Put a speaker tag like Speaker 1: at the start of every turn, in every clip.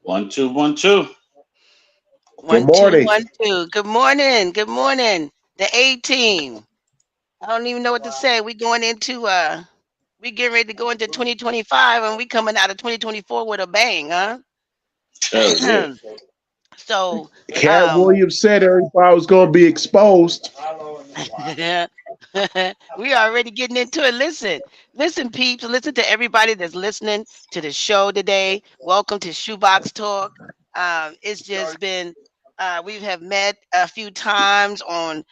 Speaker 1: One, two, one, two.
Speaker 2: Good
Speaker 3: One, two,
Speaker 2: morning.
Speaker 3: 1, 2. Good morning. Good morning. The A team. I don't even know what to say. We getting ready to go into 2025 and we coming out of 2024 with a bang, huh?
Speaker 1: Oh yeah.
Speaker 3: So,
Speaker 2: Cat
Speaker 3: um,
Speaker 2: Williams said everybody was going to be exposed.
Speaker 3: we already getting into it. Listen, peeps. Listen to everybody that's listening to the show today. Welcome to Shoebox Talk. It's just been we have met a few times on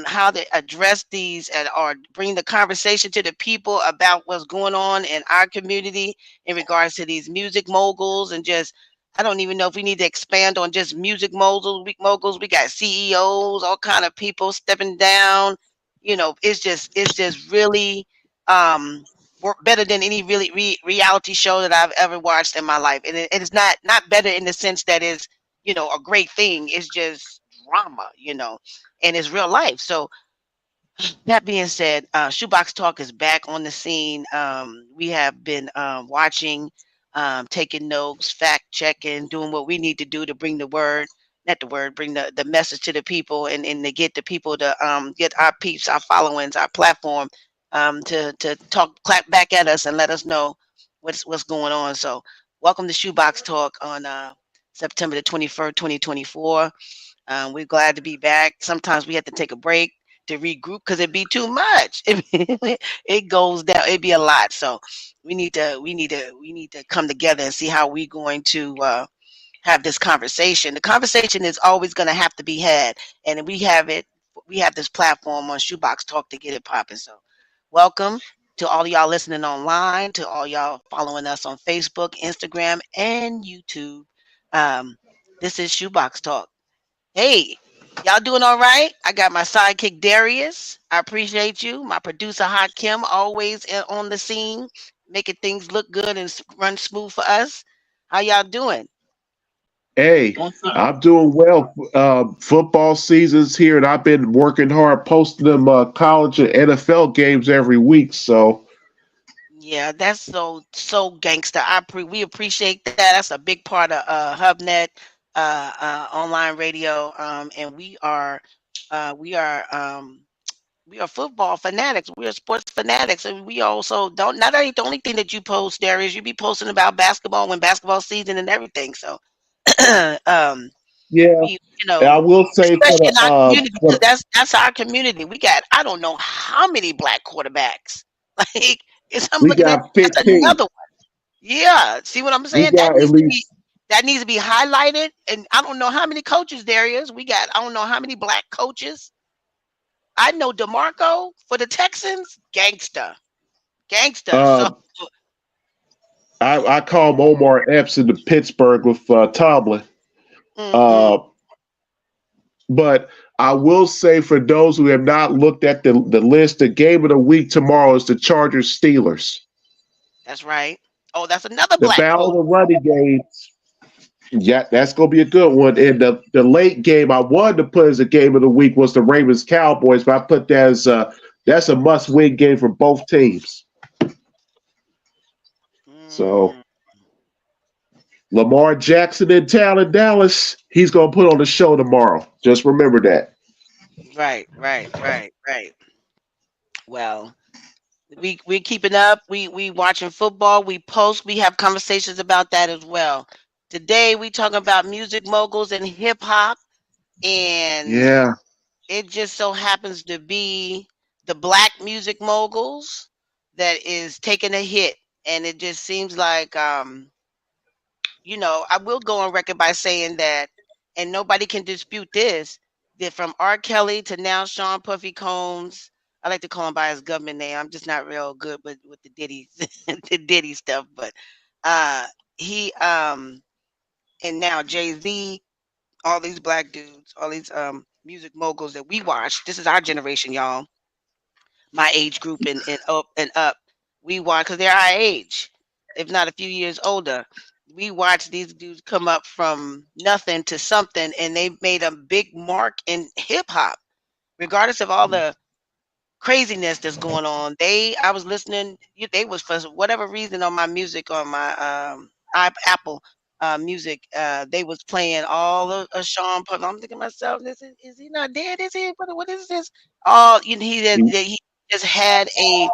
Speaker 3: how to address these and or bring the conversation to the people about what's going on in our community in regards to these music moguls and just I don't even know if we need to expand on just music moguls. We got CEOs, all kind of people stepping down. It's just really better than any really reality show that I've ever watched in my life. And it's not better in the sense that is a great thing. It's just drama, and it's real life. So that being said, Shoebox Talk is back on the scene. We have been watching, taking notes, fact checking, doing what we need to do to bring the word, not the word, bring the message to the people and to get the people to get our peeps, our followings, our platform to talk, clap back at us and let us know what's going on. So, welcome to Shoebox Talk on September the 21st, 2024. We're glad to be back. Sometimes we have to take a break to regroup because it'd be too much. It goes down. It'd be a lot. So we need to come together and see how we're going to have this conversation. The conversation is always going to have to be had, and we have it. We have this platform on Shoebox Talk to get it popping. So, welcome to all y'all listening online, to all y'all following us on Facebook, Instagram, and YouTube. Um, this is Shoebox Talk. Hey, y'all doing all right? I got my sidekick Darius. I appreciate you. My producer Hot Kim, always on the scene, making things look good and run smooth for us. How y'all doing?
Speaker 2: Hey,
Speaker 1: What's up?
Speaker 2: I'm doing well. Football season's here, and I've been working hard posting them college and NFL games every week. So,
Speaker 3: Yeah, that's so gangster. We appreciate that. That's a big part of HubNet online radio, and we are football fanatics. We are sports fanatics, and we also don't. Not ain't the only thing that you post, Darius. You be posting about basketball when basketball season and everything. So, um,
Speaker 2: yeah,
Speaker 3: we,
Speaker 2: I will say
Speaker 3: especially in our community, because
Speaker 2: for
Speaker 3: that's our community. We got I don't know how many black quarterbacks. Like, I'm
Speaker 2: we
Speaker 3: looking at
Speaker 2: got
Speaker 3: that's
Speaker 2: 15.
Speaker 3: another one. Yeah, see what I'm
Speaker 2: We
Speaker 3: saying?
Speaker 2: got at least
Speaker 3: That needs to be highlighted. And I don't know how many coaches there is. We got I don't know how many black coaches. I know DeMarco for the Texans, gangster, gangster. So,
Speaker 2: uh, I call him Omar Epps in the Pittsburgh with Tomlin.
Speaker 3: hmm
Speaker 2: Uh, but I will say for those who have not looked at the list, the game of the week tomorrow is the Chargers Steelers.
Speaker 3: that's right. Oh, that's another
Speaker 2: The
Speaker 3: black
Speaker 2: battle
Speaker 3: coach.
Speaker 2: of the running game, yeah, that's gonna be a good one. And the late game I wanted to put as a game of the week was the Ravens Cowboys, but I put that as that's a must win game for both teams. So
Speaker 3: Mm,
Speaker 2: Lamar Jackson in town in Dallas, he's gonna put on the show tomorrow. Just remember that.
Speaker 3: right, right, right, right. Well, we keeping up. We watching football. We post. We have conversations about that as well. Today we talking about music moguls and hip hop, and
Speaker 2: Yeah.
Speaker 3: it just so happens to be the black music moguls that is taking a hit, and it just seems like I will go on record by saying that, and nobody can dispute this, that from R. Kelly to now Sean Puffy Combs, I like to call him by his government name. I'm just not real good with the Diddy, the Diddy stuff, but uh, he and now Jay Z, all these black dudes, all these music moguls that we watch. This is our generation, y'all. My age group and up. We watch because they're our age, if not a few years older. We watch these dudes come up from nothing to something, and they made a big mark in hip hop, regardless of all the craziness that's going on. I was listening. They was for whatever reason on my music on my Apple. music. They was playing all of Sean Puffy. I'm thinking to myself, is he not dead? Is he? What is this? All he just had a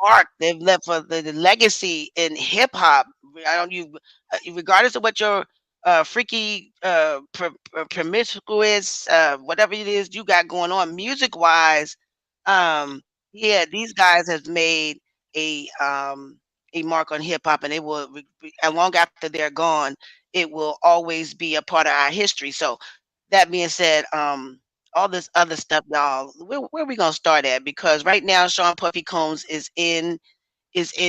Speaker 3: mark they've left for the legacy in hip hop. I don't you, regardless of what your freaky promiscuous whatever it is you got going on music wise, yeah, these guys have made a um a mark on hip hop, and they will and long after they're gone, it will always be a part of our history. So that being said, all this other stuff, y'all. Where we gonna start at? Because right now, Sean Puffy Combs is in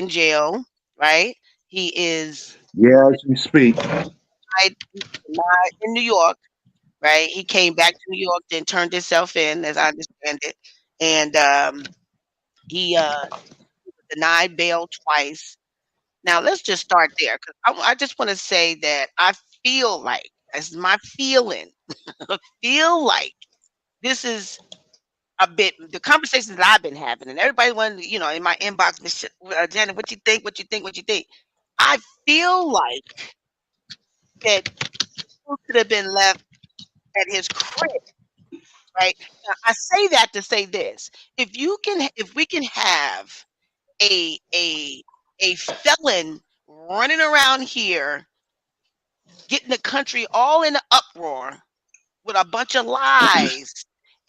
Speaker 3: jail. Right? He is
Speaker 2: Yeah, as we speak.
Speaker 3: in New York. Right? He came back to New York, then turned himself in, as I understand it, and he denied bail twice. Now let's just start there, because I just want to say that I feel like, as my feeling, feel like this is a bit the conversations that I've been having, and everybody wanted, in my inbox, Janet, what you think? What you think? What you think? I feel like that could have been left at his crib, right? Now, I say that to say this: if we can have a a a felon running around here, getting the country all in an uproar with a bunch of lies,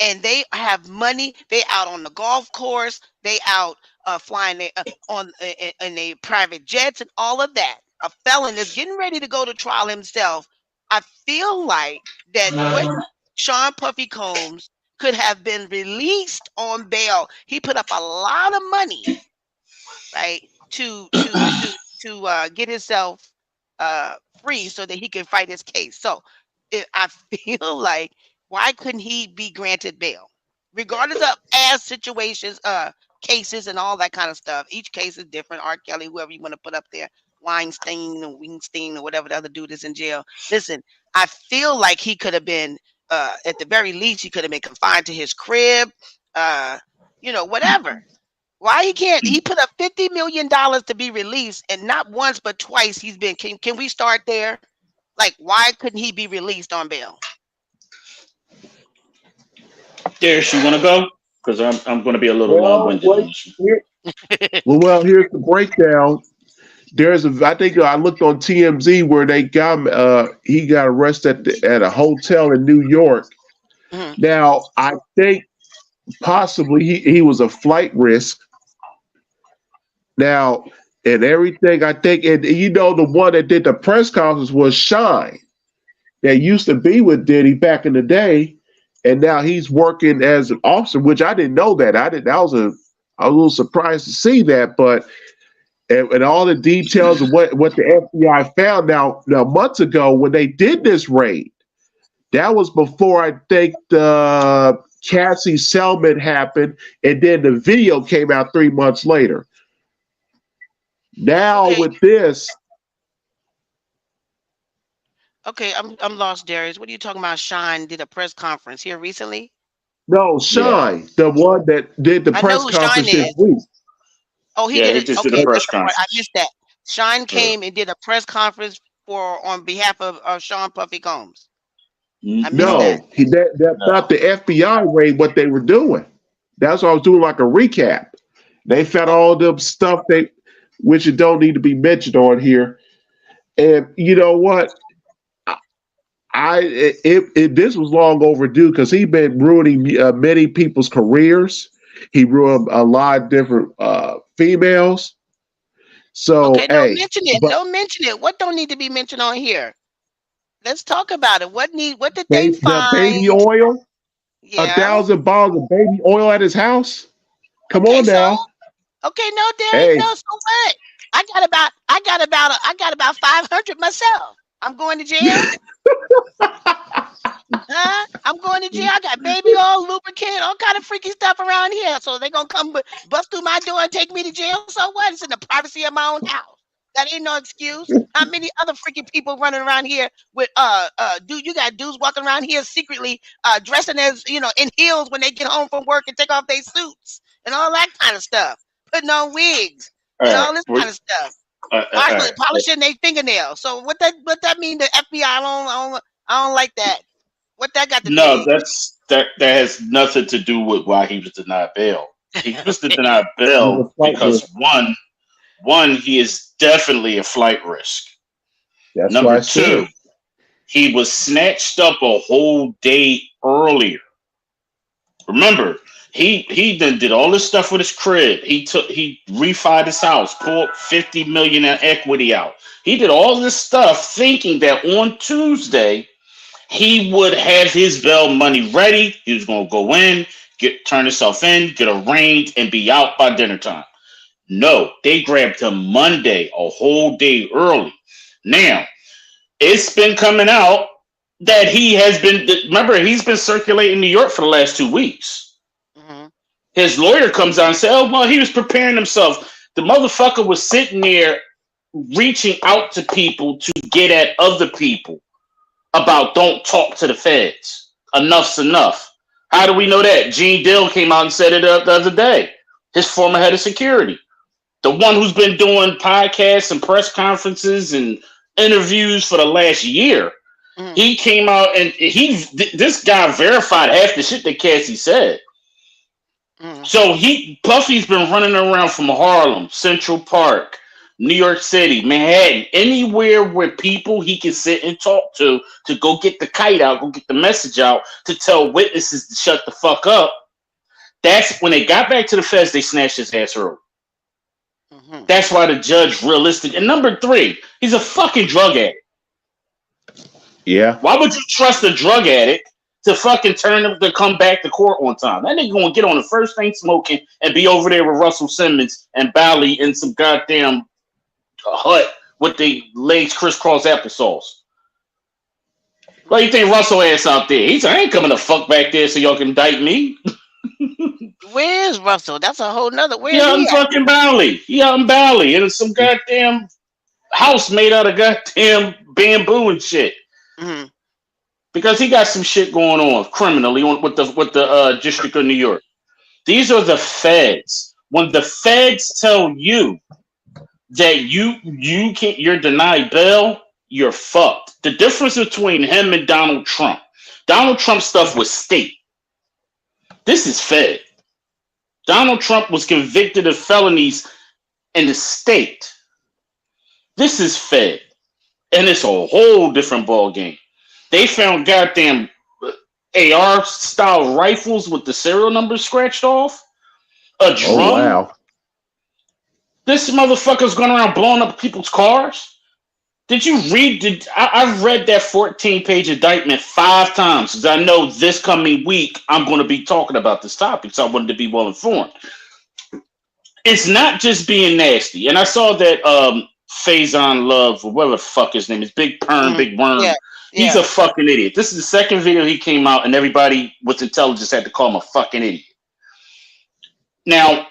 Speaker 3: and they have money. They out on the golf course. They out flying on in they private jets and all of that. A felon is getting ready to go to trial himself. I feel like that what Sean Puffy Combs could have been released on bail. He put up a lot of money, right, to get himself free so that he can fight his case. So I feel like, why couldn't he be granted bail, regardless of as situations, cases, and all that kind of stuff? Each case is different. R. Kelly, whoever you want to put up there, Weinstein, or whatever the other dude is in jail. Listen, I feel like he could have been, at the very least, he could have been confined to his crib, whatever. Why he can't? He put up $50 million to be released, and not once but twice he's been. Can we start there? Like, why couldn't he be released on bail?
Speaker 1: Darius, you want to go? Because I'm going to be a little
Speaker 2: Well,
Speaker 1: long-winded on this
Speaker 2: here's the breakdown. I think I looked on TMZ where they got he got arrested at a hotel in New York.
Speaker 3: Mhm.
Speaker 2: Now I think possibly he was a flight risk. Now and everything I think, and the one that did the press conference was Shine, that used to be with Diddy back in the day, and now he's working as an officer, which I didn't know that. I was a little surprised to see that, but and all the details of what the FBI found now months ago when they did this raid. That was before I think the Cassie Selman happened, and then the video came out 3 months later. Now
Speaker 3: Okay,
Speaker 2: with this,
Speaker 3: okay, I'm lost, Darius. What are you talking about? Shine did a press conference here recently.
Speaker 2: no,
Speaker 1: Yeah.
Speaker 2: Shine, the one that did the
Speaker 3: I know
Speaker 2: press
Speaker 3: who Shine
Speaker 2: conference this
Speaker 3: is.
Speaker 2: week.
Speaker 3: Oh, he
Speaker 1: Yeah,
Speaker 3: did
Speaker 1: he
Speaker 3: it.
Speaker 1: just did a
Speaker 3: Okay,
Speaker 2: Uh,
Speaker 3: that's
Speaker 1: press
Speaker 3: the part I
Speaker 1: conference.
Speaker 3: missed. That Shine
Speaker 1: Yeah.
Speaker 3: came and did a press conference on behalf of Sean Puffy Combs. I missed that.
Speaker 2: No, that's not
Speaker 1: No.
Speaker 2: the FBI raid. What they were doing. That's what I was doing, like a recap. They found
Speaker 3: Oh,
Speaker 2: all the stuff which it don't need to be mentioned on here. And you know what? This was long overdue because he been ruining many people's careers. He ruined a lot of different females. So
Speaker 3: okay, don't
Speaker 2: hey,
Speaker 3: mention it.
Speaker 2: but
Speaker 3: Don't mention it. What don't need to be mentioned on here? Let's talk about it. What did they
Speaker 2: the baby
Speaker 3: find?
Speaker 2: oil, a
Speaker 3: Yeah.
Speaker 2: 1,000 bottles of baby oil at his house. Come
Speaker 3: Okay,
Speaker 2: on
Speaker 3: so
Speaker 2: now,
Speaker 3: okay, no, Darius,
Speaker 2: hey.
Speaker 3: no, so what? I got about 500 myself. I'm going to jail. Huh? I'm going to jail. I got baby oil, lubricant, all kind of freaky stuff around here. So they gonna come bust through my door and take me to jail. So what? It's in the privacy of my own house. That ain't no excuse. How many other freaky people running around here with dude? You got dudes walking around here secretly dressing as in heels when they get home from work and take off their suits and all that kind of stuff, putting on wigs
Speaker 1: All
Speaker 3: and
Speaker 1: right.
Speaker 3: all this kind of stuff. polishing their fingernails. So what that mean? The FBI I don't like that. What that got to do?
Speaker 1: No, that has nothing to do with why he was denied bail. He was denied bail because one, he is definitely a flight risk.
Speaker 2: That's
Speaker 1: Number two, he was snatched up a whole day earlier. Remember, he then did all this stuff with his crib. He refied his house, pulled $50 million in equity out. He did all this stuff thinking that on Tuesday he would have his bail money ready. He was going to go in, turn himself in, get arraigned, and be out by dinner time. No, they grabbed him Monday, a whole day early. Now, it's been coming out that he has been, remember, he's been circulating New York for the last 2 weeks.
Speaker 3: Mm-hmm.
Speaker 1: His lawyer comes out and says, oh, well, he was preparing himself. The motherfucker was sitting there reaching out to people to get at other people about don't talk to the feds. Enough's enough. How do we know that? Gene Dill came out and said it the other day. His former head of security. The one who's been doing podcasts and press conferences and interviews for the last year.
Speaker 3: Mm.
Speaker 1: He came out and this guy verified half the shit that Cassie said.
Speaker 3: Mm.
Speaker 1: So Puffy's been running around from Harlem, Central Park, New York City, Manhattan, anywhere where people he can sit and talk to go get the kite out, go get the message out, to tell witnesses to shut the fuck up. That's when they got back to the feds, they snatched his ass early. Mm-hmm. That's why the judge realistic. And number three, he's a fucking drug addict.
Speaker 2: Yeah.
Speaker 1: Why would you trust a drug addict to fucking to come back to court on time? That nigga gonna get on the first thing smoking and be over there with Russell Simmons and Bally in some goddamn hut with the legs crisscross applesauce. Well, you think Russell ass out there? He said, I ain't coming to fuck back there so y'all can indict me.
Speaker 3: Where's Russell? That's a whole nother. Where's
Speaker 1: he in fucking Bali. He out in Bali in some goddamn house made out of goddamn bamboo and shit.
Speaker 3: Mm-hmm.
Speaker 1: Because he got some shit going on criminally with the District of New York. These are the feds. When the feds tell you that you're denied bail, you're fucked. The difference between him and Donald Trump stuff was state. This is fed. Donald Trump was convicted of felonies in the state. This is fed. And it's a whole different ball game. They found goddamn AR style rifles with the serial numbers scratched off. A drum.
Speaker 2: Oh, wow.
Speaker 1: This motherfucker's going around blowing up people's cars. Did you read? I've read that 14-page indictment 5 times because I know this coming week I'm going to be talking about this topic, so I wanted to be well informed. It's not just being nasty. And I saw that Faison Love, or whatever the fuck his name is, Big Perm, Big Worm. Yeah. He's a fucking idiot. This is the second video he came out, and everybody with intelligence had to call him a fucking idiot. Now,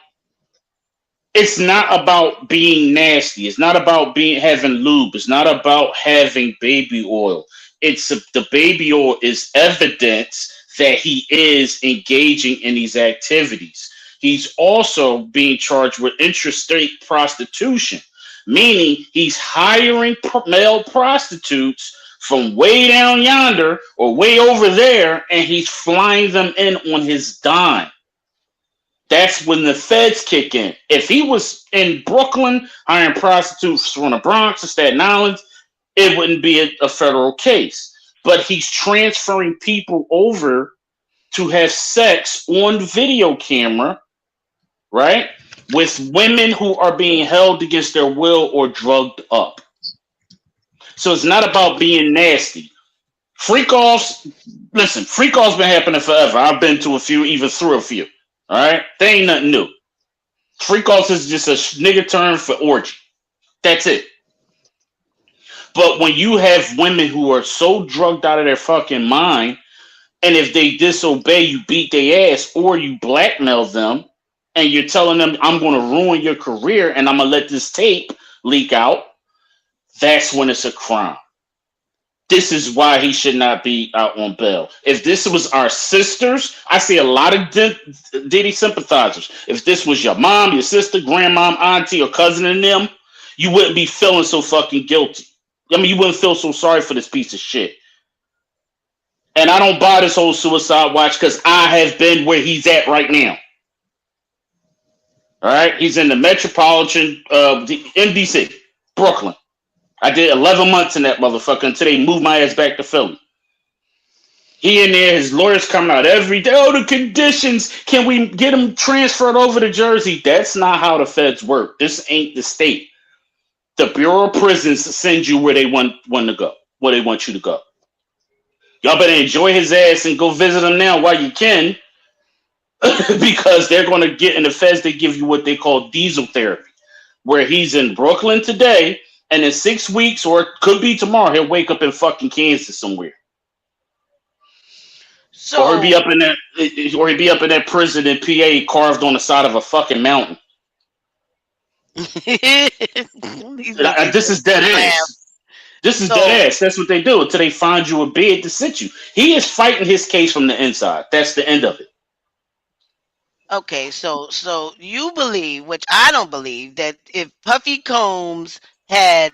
Speaker 1: it's not about being nasty. It's not about having lube. It's not about having baby oil. The baby oil is evidence that he is engaging in these activities. He's also being charged with interstate prostitution, meaning he's hiring male prostitutes from way down yonder or way over there, and he's flying them in on his dime. That's when the feds kick in. If he was in Brooklyn hiring prostitutes from the Bronx or Staten Island, it wouldn't be a federal case. But he's transferring people over to have sex on video camera, right, with women who are being held against their will or drugged up. So it's not about being nasty. Freak-offs, listen, freak-offs been happening forever. I've been to a few, even through a few. All right, they ain't nothing new. Freak-offs is just a nigga term for orgy. That's it. But when you have women who are so drugged out of their fucking mind, and if they disobey, you beat their ass or you blackmail them, and you're telling them, I'm going to ruin your career and I'm going to let this tape leak out, that's when it's a crime. This is why he should not be out on bail. If this was our sisters, I see a lot of Diddy sympathizers. If this was your mom, your sister, grandmom, auntie, or cousin in them, you wouldn't be feeling so fucking guilty. I mean, you wouldn't feel so sorry for this piece of shit. And I don't buy this whole suicide watch because I have been where he's at right now. All right, he's in the metropolitan, the MDC, Brooklyn. I did 11 months in that motherfucker until they moved my ass back to Philly. He in there, his lawyers coming out every day. Oh, the conditions. Can we get him transferred over to Jersey? That's not how the feds work. This ain't the state. The Bureau of Prisons sends you where they want to go, where they want you to go. Y'all better enjoy his ass and go visit him now while you can, because they're going to get in the feds. They give you what they call diesel therapy, where he's in Brooklyn today, and in 6 weeks, or it could be tomorrow, he'll wake up in fucking Kansas somewhere.
Speaker 3: So,
Speaker 1: or he'd be up in that prison in PA, carved on the side of a fucking mountain. This is dead ass. This is dead ass. That's what they do until they find you a bed to sit you. He is fighting his case from the inside. That's the end of it.
Speaker 3: Okay, so you believe, which I don't believe, that if Puffy Combs had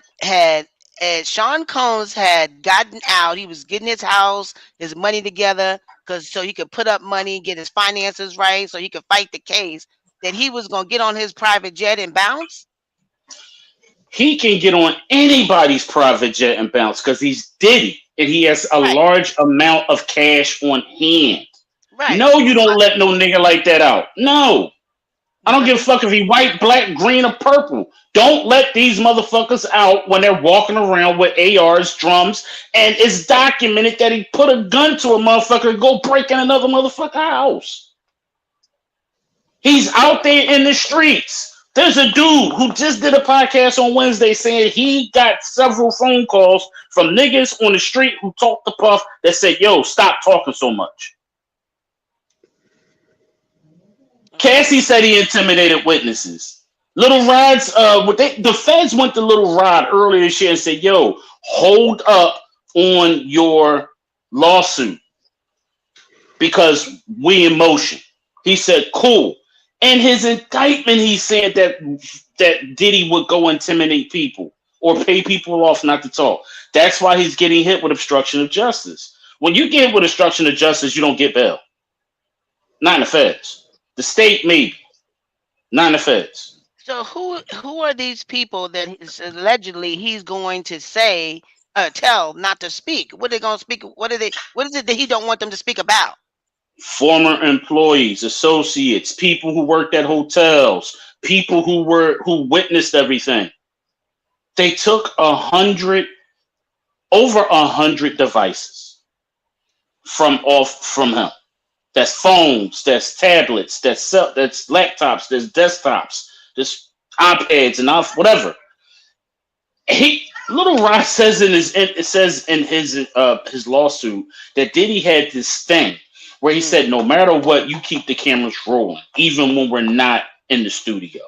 Speaker 3: Sean Combs had gotten out, he was getting his house, his money together, so he could put up money, get his finances right, so he could fight the case, that he was gonna get on his private jet and bounce?
Speaker 1: He can get on anybody's private jet and bounce because he's Diddy and he has a large amount of cash on hand. Right. No, you don't let no nigga like that out. No. I don't give a fuck if he white, black, green, or purple. Don't let these motherfuckers out when they're walking around with ARs, drums, and it's documented that he put a gun to a motherfucker and go break in another motherfucker's house. He's out there in the streets. There's a dude who just did a podcast on Wednesday saying he got several phone calls from niggas on the street who talked to Puff that said, yo, stop talking so much. Cassie said he intimidated witnesses. Little Rod's, the feds went to Little Rod earlier this year and said, yo, hold up on your lawsuit because we in motion. He said, cool. In his indictment, he said that Diddy would go intimidate people or pay people off not to talk. That's why he's getting hit with obstruction of justice. When you get hit with obstruction of justice, you don't get bail. Not in the feds. The state, maybe. Not in the feds.
Speaker 3: So who are these people that allegedly he's going to tell not to speak? What are they going to speak? What is it that he don't want them to speak about?
Speaker 1: Former employees, associates, people who worked at hotels, people who witnessed everything. They took over 100 devices from him. That's phones, that's tablets, that's laptops, there's desktops, there's iPads and whatever. Little Rod says in his lawsuit that Diddy had this thing where he said, no matter what, you keep the cameras rolling, even when we're not in the studio.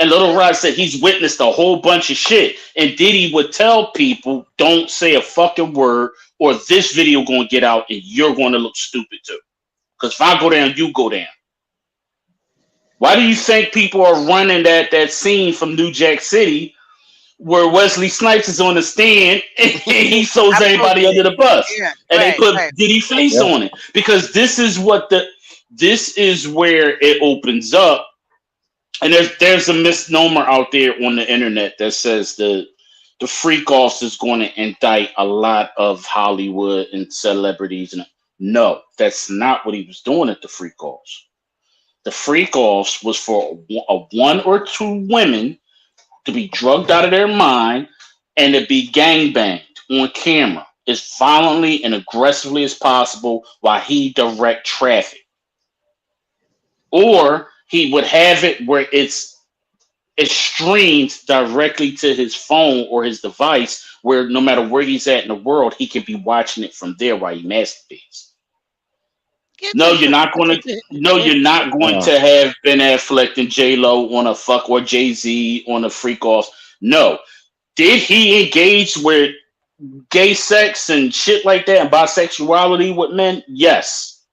Speaker 1: And Little Rod said he's witnessed a whole bunch of shit. And Diddy would tell people, don't say a fucking word or this video going to get out and you're going to look stupid too. Because if I go down, you go down. Why do you think people are running that scene from New Jack City where Wesley Snipes is on the stand and he throws everybody under the bus, they put Diddy face on it? Because this is where it opens up, and there's a misnomer out there on the internet that says the freak offs is going to indict a lot of Hollywood and celebrities, and no, that's not what he was doing at the freak offs. The freak offs was for one or two women to be drugged out of their mind and to be gangbanged on camera as violently and aggressively as possible while he direct traffic. Or he would have it where it streams directly to his phone or his device where no matter where he's at in the world, he can be watching it from there while he masturbates. No, you're not going to have Ben Affleck and J-Lo on a fuck or Jay-Z on a freak off. No. Did he engage with gay sex and shit like that and bisexuality with men? Yes.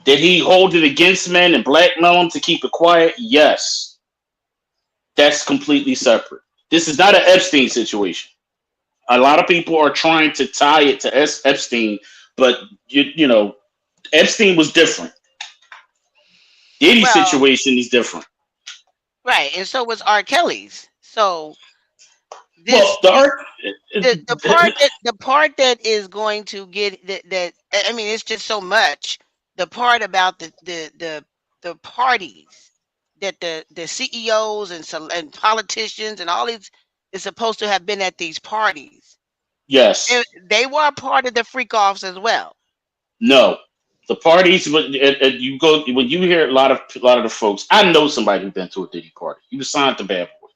Speaker 1: Did he hold it against men and blackmail them to keep it quiet? Yes. That's completely separate. This is not an Epstein situation. A lot of people are trying to tie it to Epstein, but you know, Epstein was different. Diddy's
Speaker 3: Well,
Speaker 1: situation is different.
Speaker 3: right, and so was R. Kelly's. So
Speaker 1: Well,
Speaker 3: this
Speaker 1: the art,
Speaker 3: the part that is going to get that I mean, it's just so much. The part about the parties that the CEOs and politicians and all these is supposed to have been at these parties.
Speaker 1: yes,
Speaker 3: They were a part of the freak offs as well.
Speaker 1: no, the parties. But you go when you hear a lot of the folks. I know somebody who's been to a Diddy party. He was signed to Bad Boy.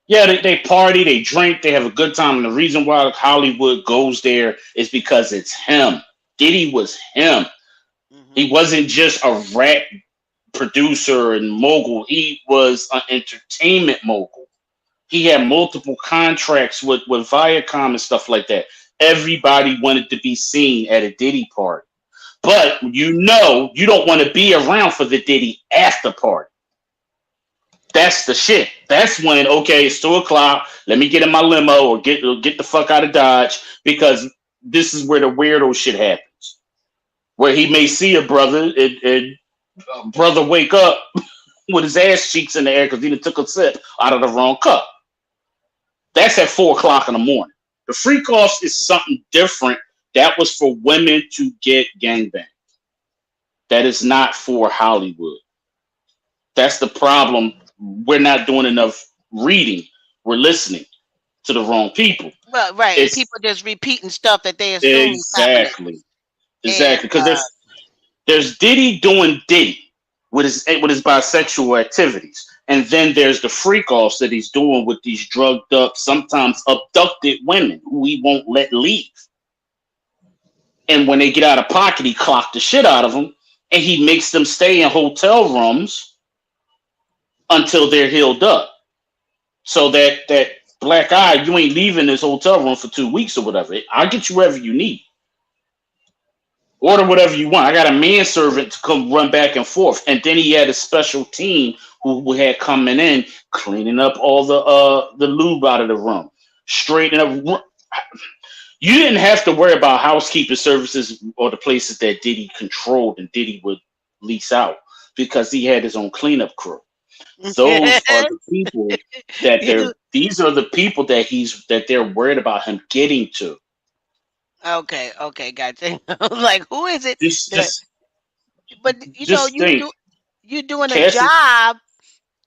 Speaker 1: Yeah, they party, they drink, they have a good time. And the reason why Hollywood goes there is because it's him. Diddy was him. He
Speaker 3: Hmm.
Speaker 1: wasn't just a rap producer and mogul. He was an entertainment mogul. He had multiple contracts with Viacom and stuff like that. Everybody wanted to be seen at a Diddy party. But you don't want to be around for the Diddy after party. That's the shit. That's when okay, it's 2 o'clock. Let me get in my limo or get the fuck out of Dodge because this is where the weirdo shit happens. Where he may see a brother and brother wake up with his ass cheeks in the air because he done took a sip out of the wrong cup. That's at 4 o'clock in the morning. The freak offs is something different. That was for women to get gangbanged. That is not for Hollywood. That's the problem. We're not doing enough reading. We're listening to the wrong people.
Speaker 3: Well, right, and
Speaker 1: It's
Speaker 3: people just repeating stuff that they assume is happening,
Speaker 1: exactly,
Speaker 3: and
Speaker 1: exactly because there's Diddy doing Diddy with his bisexual activities, and then there's the freak offs that he's doing with these drugged up, sometimes abducted women who he won't let leave. And when they get out of pocket, he clocked the shit out of them, and he makes them stay in hotel rooms until they're healed up. So that black eye, you ain't leaving this hotel room for 2 weeks or whatever. I'll get you wherever you need. Order whatever you want. I got a manservant to come run back and forth. And then he had a special team who had coming in, cleaning up all the lube out of the room, straightening up. You didn't have to worry about housekeeping services or the places that Diddy controlled and Diddy would lease out because he had his own cleanup crew. Those are the people that
Speaker 3: you
Speaker 1: these are the people that they're worried about him getting to.
Speaker 3: okay, gotcha. Like, who is it
Speaker 1: Just
Speaker 3: that?
Speaker 1: just
Speaker 3: But
Speaker 1: just think,
Speaker 3: you doing a
Speaker 1: Cassie.
Speaker 3: job.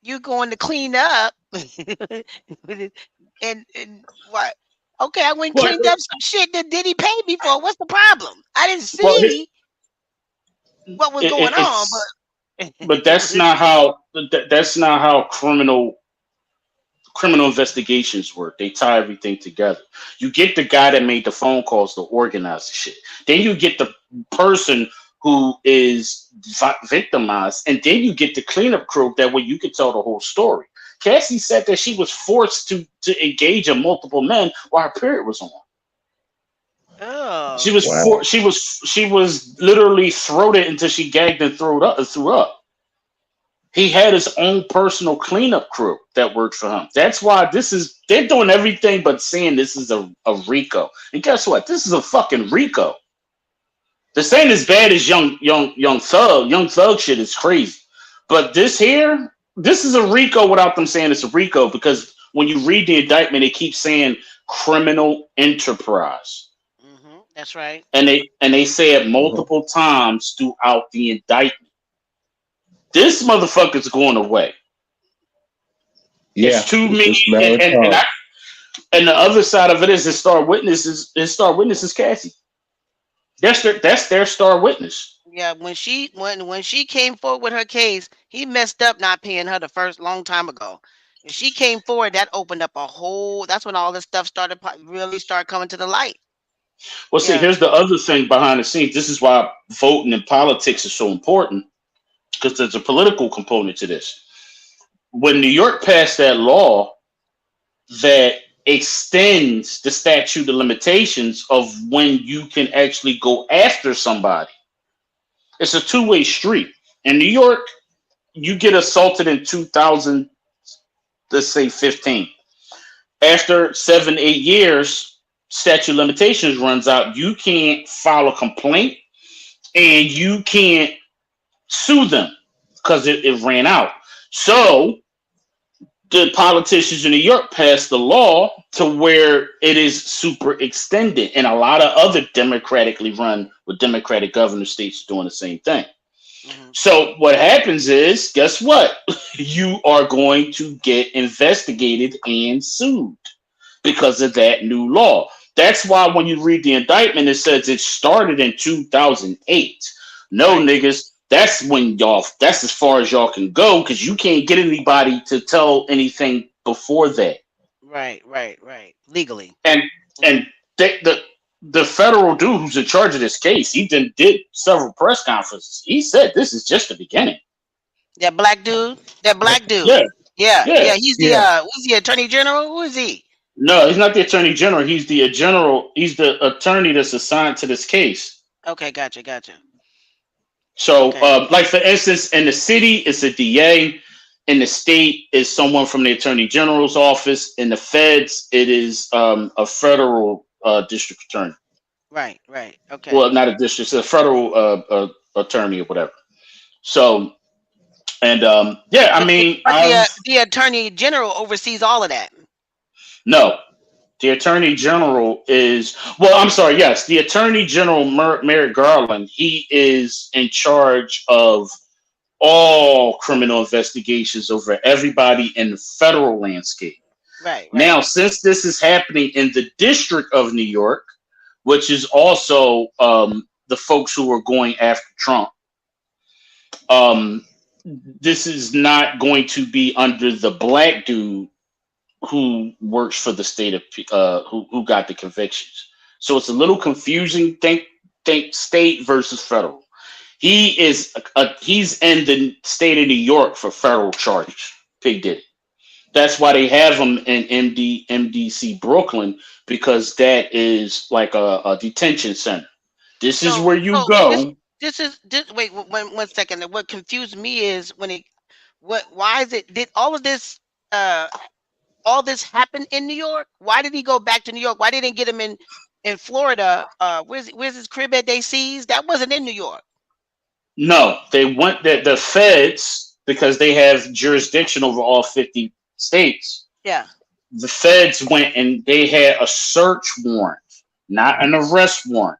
Speaker 3: You going to clean up, and what? Okay, I went and
Speaker 1: Well,
Speaker 3: cleaned up some shit that did he pay me for. What's the problem? I didn't
Speaker 1: well,
Speaker 3: see what was going on,
Speaker 1: it's
Speaker 3: but
Speaker 1: but that's not how criminal investigations work. They tie everything together. You get the guy that made the phone calls to organize the shit. Then you get the person who is victimized, and then you get the cleanup crew. That way you can tell the whole story. Cassie said that she was forced to engage in multiple men while her period was on. She
Speaker 3: oh,
Speaker 1: was
Speaker 2: Wow.
Speaker 1: she was literally throated until she gagged and threw up. He had his own personal cleanup crew that worked for him. That's why they're doing everything but saying this is a Rico. And guess what? This is a fucking Rico. This ain't as bad as young thug. Young thug shit is crazy. But this is a Rico without them saying it's a Rico because when you read the indictment, it keeps saying criminal enterprise.
Speaker 3: that's right.
Speaker 1: And they say it
Speaker 2: Mhm.
Speaker 1: multiple times throughout the indictment. This motherfucker's going away. It's
Speaker 2: Yeah,
Speaker 1: too
Speaker 2: it's
Speaker 1: many,
Speaker 2: just a matter of
Speaker 1: and
Speaker 2: time.
Speaker 1: and the other side of it is his star witnesses. His star witness is Cassie. That's their star witness.
Speaker 3: Yeah, when she came forward with her case, he messed up not paying her the first long time ago. When she came forward, that opened up a whole. That's when all this stuff started really start coming to the light.
Speaker 1: Well, see,
Speaker 3: Yeah.
Speaker 1: here's the other thing behind the scenes. This is why voting and politics is so important because there's a political component to this. When New York passed that law that extends the statute of limitations of when you can actually go after somebody, it's a two-way street. In New York, you get assaulted in 2000, let's say 15. After 7, 8 years, statute of limitations runs out. You can't file a complaint and you can't sue them because it ran out. So the politicians in New York passed the law to where it is super extended, and a lot of other democratically run with Democratic governor states doing the same thing.
Speaker 3: Mhm.
Speaker 1: So what happens is, guess what? You are going to get investigated and sued because of that new law. That's why when you read the indictment, it says it started in 2008. No,
Speaker 3: Right.
Speaker 1: niggas, that's when y'all, that's as far as y'all can go because you can't get anybody to tell anything before that.
Speaker 3: Right. Legally.
Speaker 1: And
Speaker 3: Mhm.
Speaker 1: and the federal dude who's in charge of this case, he did several press conferences. He said this is just the beginning.
Speaker 3: That black dude. That black dude.
Speaker 1: Yeah, yeah.
Speaker 3: He's the
Speaker 2: Yeah.
Speaker 3: who's the attorney general? Who is he?
Speaker 1: No, he's not the attorney general. He's the general. He's the attorney that's assigned to this case.
Speaker 3: Okay, gotcha.
Speaker 1: So,
Speaker 3: Okay.
Speaker 1: like for instance, in the city, it's a DA. In the state, is someone from the attorney general's office. In the feds, it is a federal district attorney.
Speaker 3: Right. Okay.
Speaker 1: Well, not a district, it's a federal attorney or whatever. So, and yeah, I mean,
Speaker 3: But the attorney general oversees all of that.
Speaker 1: no, the attorney general is, well, I'm sorry, yes, the attorney general, Merrick Garland, he is in charge of all criminal investigations over everybody in the federal landscape.
Speaker 3: Right.
Speaker 1: Now, since this is happening in the District of New York, which is also the folks who are going after Trump, um, this is not going to be under the black dude who works for the state of who got the convictions. So it's a little confusing. Think state versus federal. He's in the state of New York for federal charges. Pig Diddy. That's why they have him in MDC Brooklyn, because that is like a detention center. This is
Speaker 3: So
Speaker 1: where you
Speaker 3: so
Speaker 1: go.
Speaker 3: this wait one second. What confused me is when it what why is it did uh all this happen in New York? Why did he go back to New York? Why didn't they get him in Florida? Where's his crib at they seized? That wasn't in New York.
Speaker 1: No, they went the feds, because they have jurisdiction over all 50 states.
Speaker 3: Yeah.
Speaker 1: The feds went and they had a search warrant, not an arrest warrant.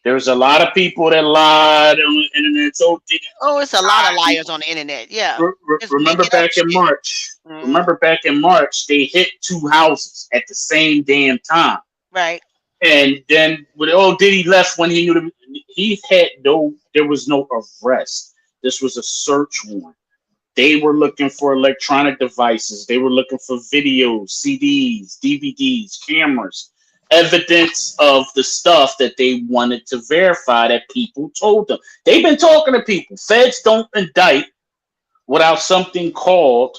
Speaker 1: There was a lot of people that lied on the internet. So
Speaker 3: Oh, it's a lot of liars on the internet. Yeah. Just
Speaker 1: remember
Speaker 3: making up
Speaker 1: back in
Speaker 3: shit.
Speaker 1: March.
Speaker 3: Mhm.
Speaker 1: Remember back in March, they hit 2 houses at the same damn time.
Speaker 3: Right.
Speaker 1: And then when Diddy left when he knew there was no arrest. This was a search warrant. They were looking for electronic devices. They were looking for videos, CDs, DVDs, cameras, evidence of the stuff that they wanted to verify that people told them. They've been talking to people. Feds don't indict without something called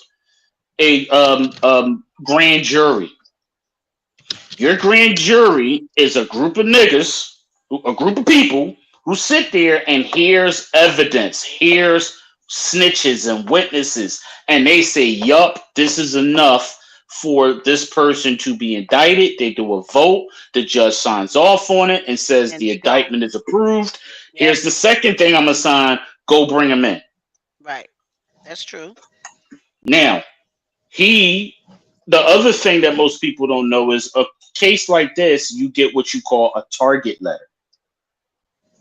Speaker 1: a grand jury. Your grand jury is a group of niggas, a group of people who sit there and hears evidence, hears snitches and witnesses, and they say, yup, this is enough for this person to be indicted. They do a vote, the judge signs off on it and says
Speaker 3: And
Speaker 1: the
Speaker 3: they go.
Speaker 1: indictment is approved.
Speaker 3: Yep.
Speaker 1: Here's the second thing I'm gonna sign, go bring him in.
Speaker 3: Right. That's true.
Speaker 1: Now, the other thing that most people don't know is a case like this, you get what you call a target letter,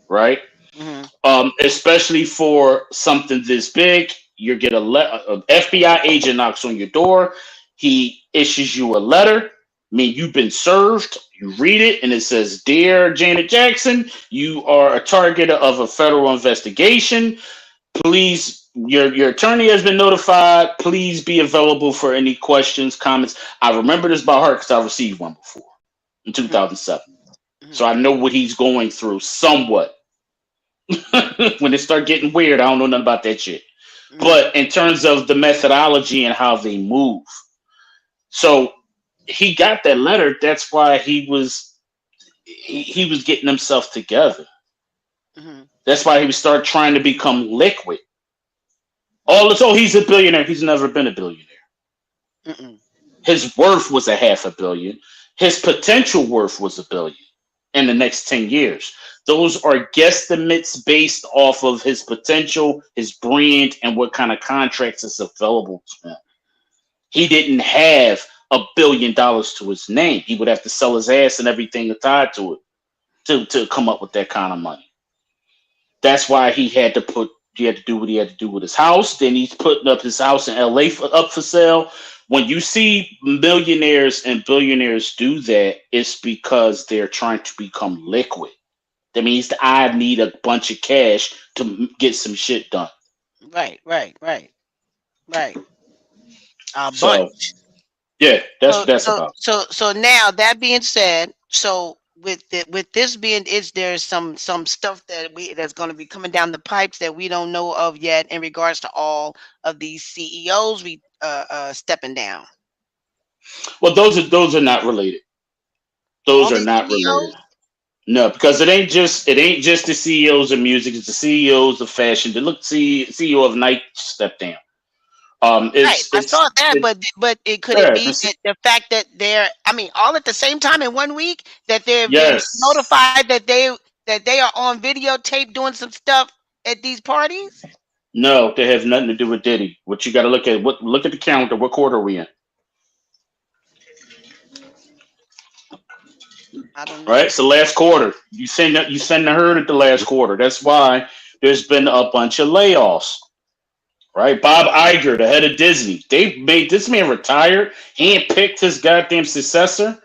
Speaker 1: right?
Speaker 3: Mhm.
Speaker 1: Especially for something this big, you get an FBI agent knocks on your door. He issues you a letter. I mean, you've been served. You read it, and it says, "Dear Janet Jackson, you are a target of a federal investigation. Please, your attorney has been notified. Please be available for any questions, comments." I remember this by heart because I received one before in 2007. So I know what he's going through somewhat. When it start getting weird, I don't know nothing about that shit.
Speaker 3: Mhm.
Speaker 1: But in terms of the methodology and how they move, so he got that letter. That's why he was getting himself together.
Speaker 3: Mhm.
Speaker 1: That's why he would start trying to become liquid. He's a billionaire. He's never been a billionaire.
Speaker 3: Mm-mm.
Speaker 1: His worth was a half a billion. His potential worth was a billion in the next 10 years. Those are guesstimates based off of his potential, his brand, and what kind of contracts is available to him. He didn't have $1 billion to his name. He would have to sell his ass and everything tied to it to come up with that kind of money. That's why he had to do what he had to do with his house. Then he's putting up his house in LA up for sale. When you see millionaires and billionaires do that, it's because they're trying to become liquid. That means that I need a bunch of cash to get some shit done.
Speaker 3: Right, right, right, right. A
Speaker 1: So
Speaker 3: bunch.
Speaker 1: yeah,
Speaker 3: So,
Speaker 1: that's
Speaker 3: so,
Speaker 1: about.
Speaker 3: so now that being said, so with this being, is there some stuff that's going to be coming down the pipes that we don't know of yet in regards to all of these CEOs we stepping down?
Speaker 1: Well, those are not related. Those are
Speaker 3: Only
Speaker 1: not related.
Speaker 3: CEOs?
Speaker 1: No, because it ain't just the CEOs of music. It's the CEOs of fashion. The look CEO of Nike stepped down.
Speaker 3: Right, I saw that, but it could it
Speaker 1: Yeah,
Speaker 3: be that the fact that they're, I mean, all at the same time in one week, that they're being
Speaker 1: yes.
Speaker 3: notified that they are on videotape doing some stuff at these parties?
Speaker 1: No, they have nothing to do with Diddy. What you got to look at the calendar. What quarter are we in?
Speaker 3: I don't
Speaker 1: Right,
Speaker 3: know.
Speaker 1: it's the last quarter. You send the herd at the last quarter. That's why there's been a bunch of layoffs. Right, Bob Iger, the head of Disney, they made this man retired. He ain't picked his goddamn successor.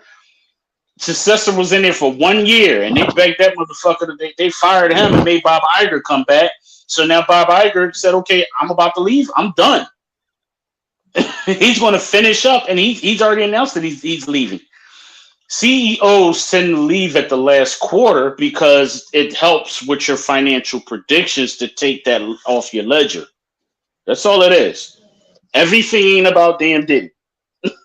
Speaker 1: Successor was in there for 1 year, and they begged that motherfucker. They fired him and made Bob Iger come back. So now Bob Iger said, "Okay, I'm about to leave. I'm done." He's going to finish up, and he's already announced that he's leaving. CEOs tend to leave at the last quarter because it helps with your financial predictions to take that off your ledger. That's all it is. Everything ain't about damn Diddy.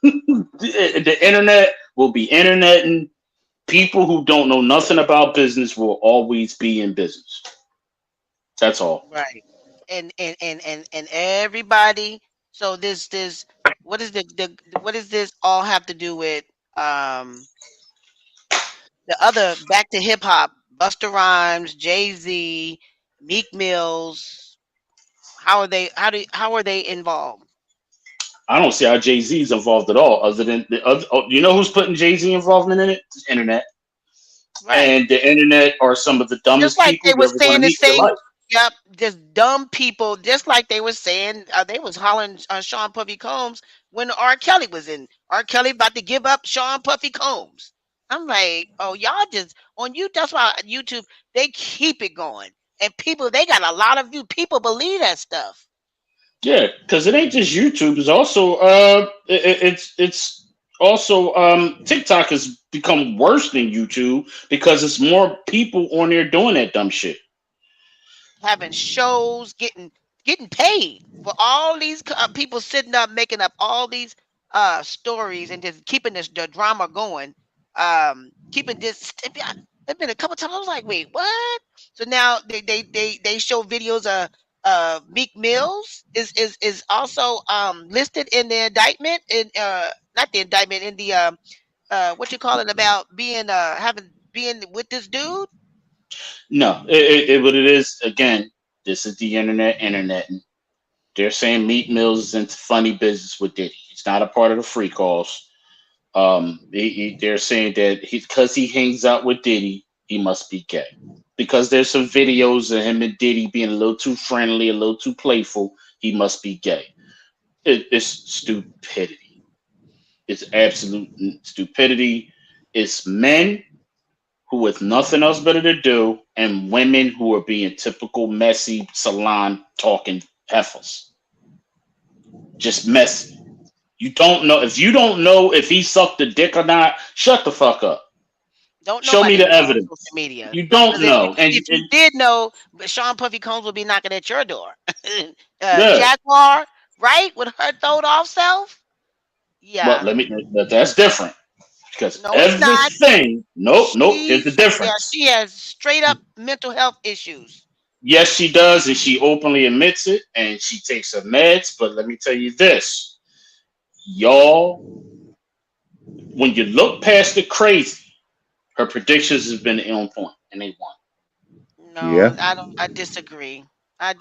Speaker 1: The internet will be internet, people who don't know nothing about business will always be in business. That's all.
Speaker 3: Right. And everybody, so this what is the what does this all have to do with um the other, back to hip hop, Busta Rhymes, Jay-Z, Meek Mills? How are they involved?
Speaker 1: I don't see how Jay Z's involved at all, other than the other. Oh, you know who's putting Jay Z involvement in it? The internet,
Speaker 3: Right.
Speaker 1: and the internet are some of the
Speaker 3: Just
Speaker 1: dumbest
Speaker 3: like
Speaker 1: people
Speaker 3: they
Speaker 1: you're
Speaker 3: were
Speaker 1: ever going to
Speaker 3: saying the
Speaker 1: meet in your
Speaker 3: same.
Speaker 1: life.
Speaker 3: Yep, just dumb people. Just like they were saying, they was hollering Sean Puffy Combs when R. Kelly was in. R. Kelly about to give up Sean Puffy Combs. I'm like, oh, y'all just on you. That's why YouTube, they keep it going, and people, they got a lot of view. People believe that stuff.
Speaker 1: Yeah, because it ain't just YouTube. It's also it's also TikTok has become worse than YouTube because it's more people on there doing that dumb shit.
Speaker 3: Having shows, getting paid for all these people sitting up making up all these stories and just keeping the drama going. Keeping this. There's been a couple times I was like, wait, what? So now they show videos of Meek Mills is also listed in the indictment, in not the indictment, in the what you call it, about being having being with this dude.
Speaker 1: No, what it is again. This is the internet. And they're saying Meat Mills is into funny business with Diddy. He's not a part of the free calls. They're saying that because he hangs out with Diddy, he must be gay. Because there's some videos of him and Diddy being a little too friendly, a little too playful, he must be gay. It's stupidity. It's absolute stupidity. It's men who with nothing else better to do, and women who are being typical messy salon talking heifers. Just messy. You don't know if he sucked a dick or not, shut the fuck up.
Speaker 3: Don't
Speaker 1: Show me
Speaker 3: nobody
Speaker 1: the
Speaker 3: know on social
Speaker 1: evidence.
Speaker 3: media.
Speaker 1: You don't
Speaker 3: Because if
Speaker 1: know. And,
Speaker 3: if you
Speaker 1: and
Speaker 3: did know, but Sean Puffy Combs would be knocking at your door.
Speaker 1: yeah.
Speaker 3: Jaguar, right? With her throwed off self?
Speaker 1: Well,
Speaker 3: Yeah.
Speaker 1: that's different. Because
Speaker 3: No, it's not.
Speaker 1: everything nope, here's the
Speaker 3: Yeah,
Speaker 1: difference.
Speaker 3: she has straight up mental health issues.
Speaker 1: Yes, she does, and she openly admits it, and she takes her meds, but let me tell you this. y'all, when you look past the crazy, her predictions has been on point, and they won.
Speaker 3: No,
Speaker 2: Yeah.
Speaker 3: I don't. I disagree. I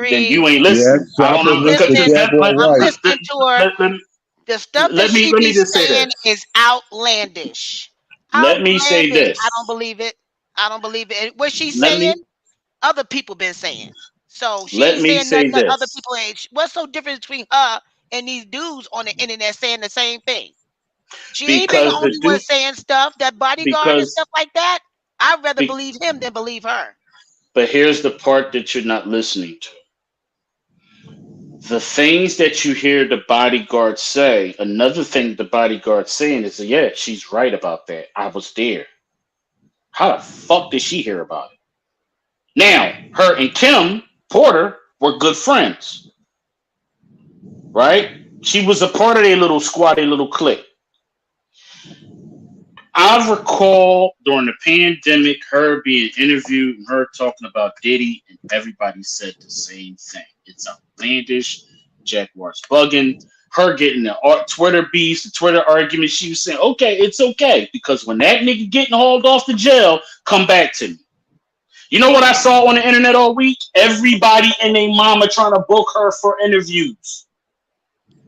Speaker 1: Then
Speaker 3: disagree.
Speaker 1: you ain't
Speaker 2: Yeah.
Speaker 1: listening.
Speaker 2: So
Speaker 1: I
Speaker 2: I've
Speaker 1: don't
Speaker 2: been
Speaker 1: know
Speaker 2: listening
Speaker 1: because
Speaker 2: to
Speaker 3: Listen,
Speaker 2: Jaguar
Speaker 3: I'm
Speaker 2: Wright.
Speaker 3: listening to her.
Speaker 1: let, let,
Speaker 3: The stuff that she
Speaker 1: let
Speaker 3: be
Speaker 1: me just say
Speaker 3: saying
Speaker 1: this.
Speaker 3: is outlandish.
Speaker 1: Let me say
Speaker 3: Outlandish. I don't
Speaker 1: this.
Speaker 3: believe it. I don't believe it. And what she's
Speaker 1: Let
Speaker 3: saying,
Speaker 1: me
Speaker 3: other people been saying. So she
Speaker 1: let
Speaker 3: ain't
Speaker 1: me
Speaker 3: saying
Speaker 1: say
Speaker 3: nothing that other
Speaker 1: this
Speaker 3: people ain't. What's so different between her and these dudes on the internet saying the same thing? She ain't been the
Speaker 1: because the
Speaker 3: only one
Speaker 1: dude
Speaker 3: saying stuff. That bodyguard and stuff
Speaker 1: because
Speaker 3: like that. I'd rather
Speaker 1: be,
Speaker 3: believe him than believe her.
Speaker 1: but here's the part that you're not listening to. The things that you hear the bodyguard say, another thing the bodyguard's saying is, yeah, she's right about that. I was there. How the fuck did she hear about it? Now, her and Kim Porter were good friends, right? She was a part of their little squad, their little clique. I recall during the pandemic her being interviewed and her talking about Diddy, and everybody said the same thing. It's outlandish. Jaguar's bugging. Her getting the Twitter beefs, the Twitter arguments. She was saying, okay, it's okay. Because when that nigga getting hauled off the jail, come back to me. You know what I saw on the internet all week? Everybody and their mama trying to book her for interviews.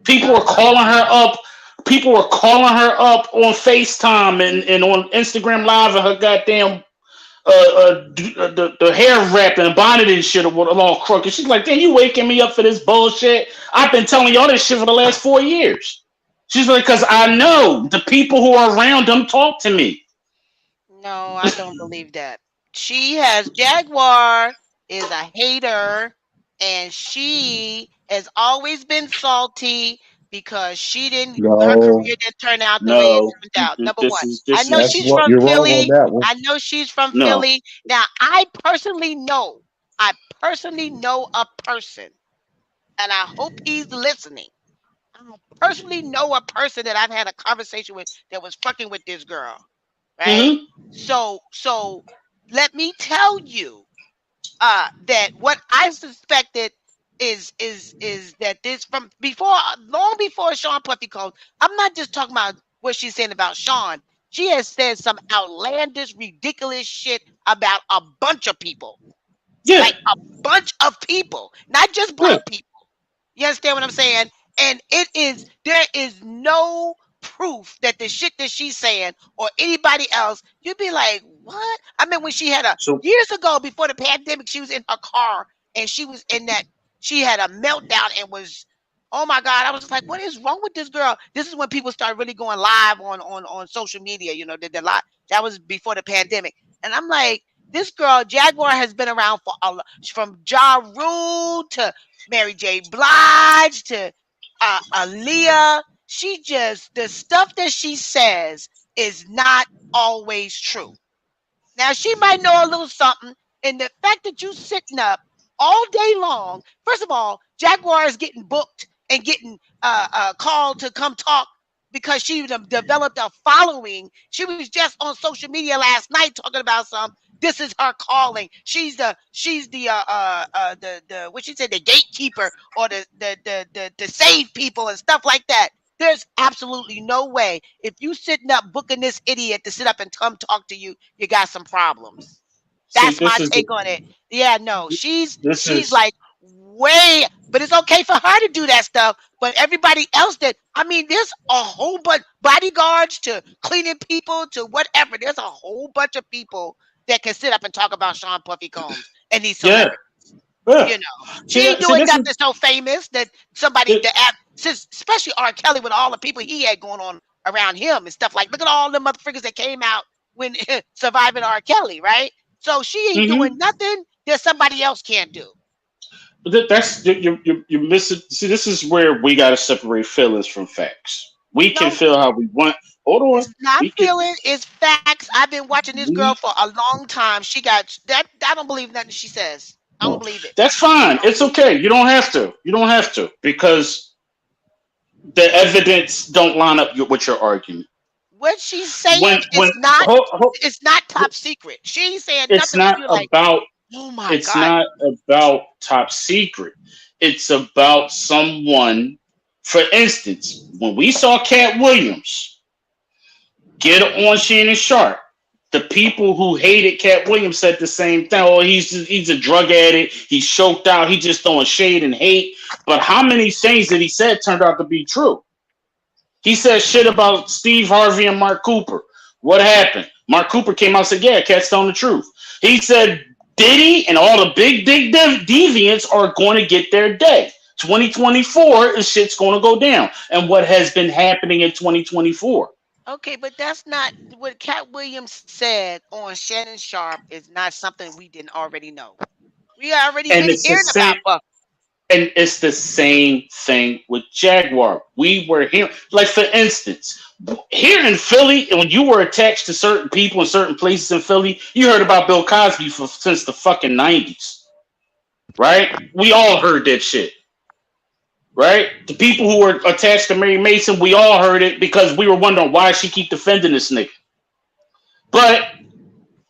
Speaker 1: People were
Speaker 3: Uh-huh.
Speaker 1: calling her up. People were calling her up on FaceTime and on Instagram Live, and her goddamn the hair wrap and bonnet and shit along crooked. She's like, "Damn, you waking me up for this bullshit? I've been telling y'all this shit for the last 4 years." She's like, "Cause I know the people who are around them talk to me."
Speaker 3: No, I don't believe that. She has Jaguar is a hater and she has always been salty because she didn't her
Speaker 2: No,
Speaker 3: career didn't turn out the way it
Speaker 1: No,
Speaker 3: turned out. Number
Speaker 1: this
Speaker 3: one.
Speaker 1: is
Speaker 3: I
Speaker 1: this
Speaker 3: know
Speaker 2: that's
Speaker 3: she's
Speaker 1: is
Speaker 2: what
Speaker 3: from
Speaker 2: you're wrong on
Speaker 3: Philly.
Speaker 2: that one.
Speaker 3: I know she's from
Speaker 1: no.
Speaker 3: Philly. Now I personally know a person and I hope he's listening. I personally know a person that I've had a conversation with that was fucking with this girl, right?
Speaker 1: Mm-hmm.
Speaker 3: So let me tell you that what I suspected is that this from before long before Sean Puffy Combs. I'm not just talking about what she's saying about Sean. She has said some outlandish, ridiculous shit about a bunch of people,
Speaker 1: Yeah,
Speaker 3: like a bunch of people, not just
Speaker 1: yeah.
Speaker 3: black people. You understand what I'm saying? And there is no proof that the shit that she's saying or anybody else, you'd be like, what? I mean, when she had a
Speaker 1: So
Speaker 3: years ago before the pandemic, she was in her car and she was in that she had a meltdown and was, oh my God, I was just like, what is wrong with this girl? This is when people start really going live on social media, the lot that was before the pandemic. And I'm like, this girl, Jaguar, has been around for from Ja Rule to Mary J. Blige to Aaliyah. She just the stuff that she says is not always true. Now she might know a little something, and the fact that you sitting up all day long. First of all, Jaguar is getting booked and getting called to come talk because she developed a following. She was just on social media last night talking about some. This is her calling. She's the what she said, the gatekeeper or the to save people and stuff like that. There's absolutely no way if you sitting up booking this idiot to sit up and come talk to you, you got some problems.
Speaker 1: see,
Speaker 3: That's my take on it. Yeah, no,
Speaker 1: this
Speaker 3: she's
Speaker 1: is
Speaker 3: like way, but it's okay for her to do that stuff. But everybody else that I mean, there's a whole bunch bodyguards to cleaning people to whatever. There's a whole bunch of people that can sit up and talk about Sean Puffy Combs and these
Speaker 1: yeah,
Speaker 3: celebrities.
Speaker 1: yeah.
Speaker 3: You know, she ain't
Speaker 1: See,
Speaker 3: doing
Speaker 1: this is
Speaker 3: nothing so famous that somebody
Speaker 1: this,
Speaker 3: the app since especially R. Kelly with all the people he had going on around him and stuff like. Look at all the motherfuckers that came out when surviving R. Kelly, right? So she ain't doing
Speaker 1: mm-hmm.
Speaker 3: nothing that somebody else can't do.
Speaker 1: That's you miss it. See, this is where we got to separate feelings from facts. We can
Speaker 3: No,
Speaker 1: feel how we want. Hold on,
Speaker 3: it's not
Speaker 1: we can.
Speaker 3: feeling. It's facts. I've been watching this girl
Speaker 1: We
Speaker 3: for a long time. She got that. I don't believe nothing she says. I don't believe it.
Speaker 1: That's fine.
Speaker 3: I don't
Speaker 1: It's
Speaker 3: believe it.
Speaker 1: okay. You don't have to. You don't have to because the evidence don't line up with your argument.
Speaker 3: What she's
Speaker 1: When
Speaker 3: saying
Speaker 1: when
Speaker 3: is not.
Speaker 1: ho, ho,
Speaker 3: It's not top secret. She ain't saying
Speaker 1: it's
Speaker 3: nothing where
Speaker 1: not
Speaker 3: you're like,
Speaker 1: about
Speaker 3: oh my
Speaker 1: it's
Speaker 3: God.
Speaker 1: not about top secret. It's about someone. For instance, when we saw Cat Williams get on Shannon Sharp, the people who hated Cat Williams said the same thing. Oh, he's a drug addict. He's choked out. He's just throwing shade and hate. But how many things that he said turned out to be true? He said shit about Steve Harvey and Mark Cooper. What happened? Mark Cooper came out and said, yeah, Cat's telling the truth. He said Diddy and all the big deviants are going to get their day. 2024 is shit's going to go down. And what has been happening in 2024?
Speaker 3: Okay, but that's not what Cat Williams said on Shannon Sharp is not something we didn't already know. We already
Speaker 1: And
Speaker 3: been
Speaker 1: it's the
Speaker 3: hearing
Speaker 1: same.
Speaker 3: about Buck.
Speaker 1: And it's the same thing with Jaguar. We were here, like for instance, here in Philly, when you were attached to certain people in certain places in Philly, you heard about Bill Cosby since the fucking 90s, right? We all heard that shit, right? The people who were attached to Mary Mason, we all heard it because we were wondering why she keep defending this nigga. But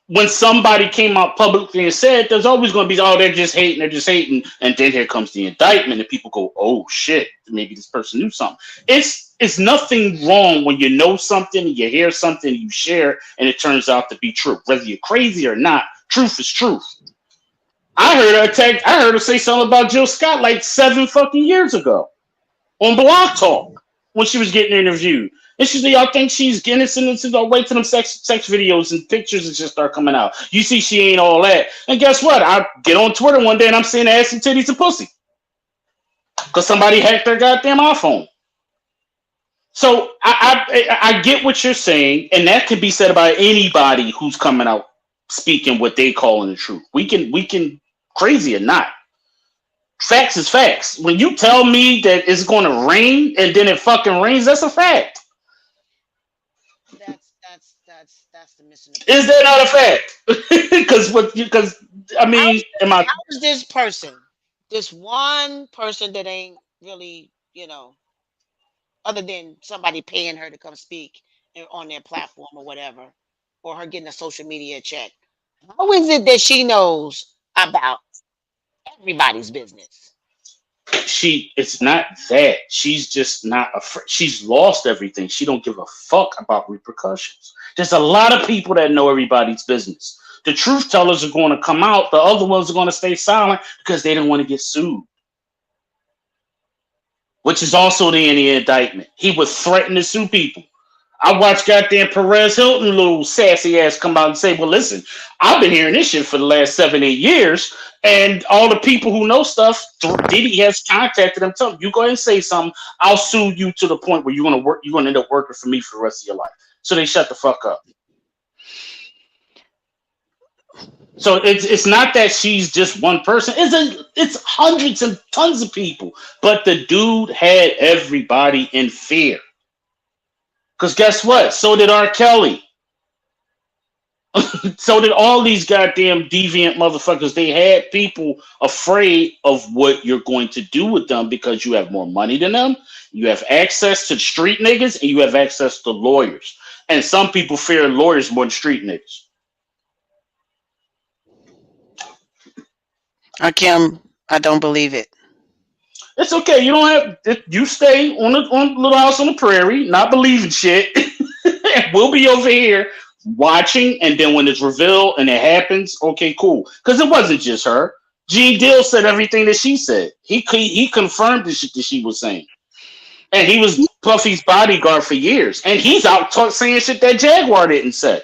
Speaker 1: when somebody came out publicly and said, there's always going to be, oh, they're just hating, and then here comes the indictment, and people go, oh shit, maybe this person knew something. It's nothing wrong when you know something, you hear something, you share, and it turns out to be true. Whether you're crazy or not, truth is truth. I heard her say something about Jill Scott like 7 fucking years ago on Blog Talk when she was getting interviewed. And she's like, y'all think she's innocent? And she's like, wait till them sex videos and pictures and just start coming out. You see, she ain't all that. And guess what? I get on Twitter one day and I'm seeing ass and titties and pussy because somebody hacked their goddamn iPhone. So I get what you're saying, and that can be said about anybody who's coming out speaking what they calling the truth. We can crazy or not. Facts is facts. When you tell me that it's going to rain and then it fucking rains, that's a fact.
Speaker 3: That's the missing.
Speaker 1: Is that not a fact? Because I mean,
Speaker 3: how is this person, this one person that ain't really, other than somebody paying her to come speak on their platform or whatever, or her getting a social media check? How is it that she knows about everybody's business?
Speaker 1: It's not that she's just not afraid. She's lost everything. She don't give a fuck about repercussions. There's a lot of people that know everybody's business. The truth tellers are going to come out. The other ones are going to stay silent because they don't want to get sued, which is also in the indictment. He would threaten to sue people. I watched goddamn Perez Hilton, little sassy ass, come out and say, well, listen, I've been hearing this shit for the last 7-8 years, and all the people who know stuff, Diddy has contacted them, tell them, you go ahead and say something, I'll sue you to the point where you're gonna end up working for me for the rest of your life. So they shut the fuck up. So it's not that she's just one person. It's hundreds and tons of people. But the dude had everybody in fear. Because guess what? So did R. Kelly. So did all these goddamn deviant motherfuckers. They had people afraid of what you're going to do with them because you have more money than them. You have access to street niggas and you have access to lawyers. And some people fear lawyers more than street niggas.
Speaker 3: Kim, I don't believe it.
Speaker 1: It's okay. You don't have. You stay on Little House on the Prairie, not believing shit. And we'll be over here watching. And then when it's revealed and it happens, okay, cool. Because it wasn't just her. Gene Deal said everything that she said. He confirmed the shit that she was saying. And he was Puffy's bodyguard for years. And he's out saying shit that Jaguar didn't say.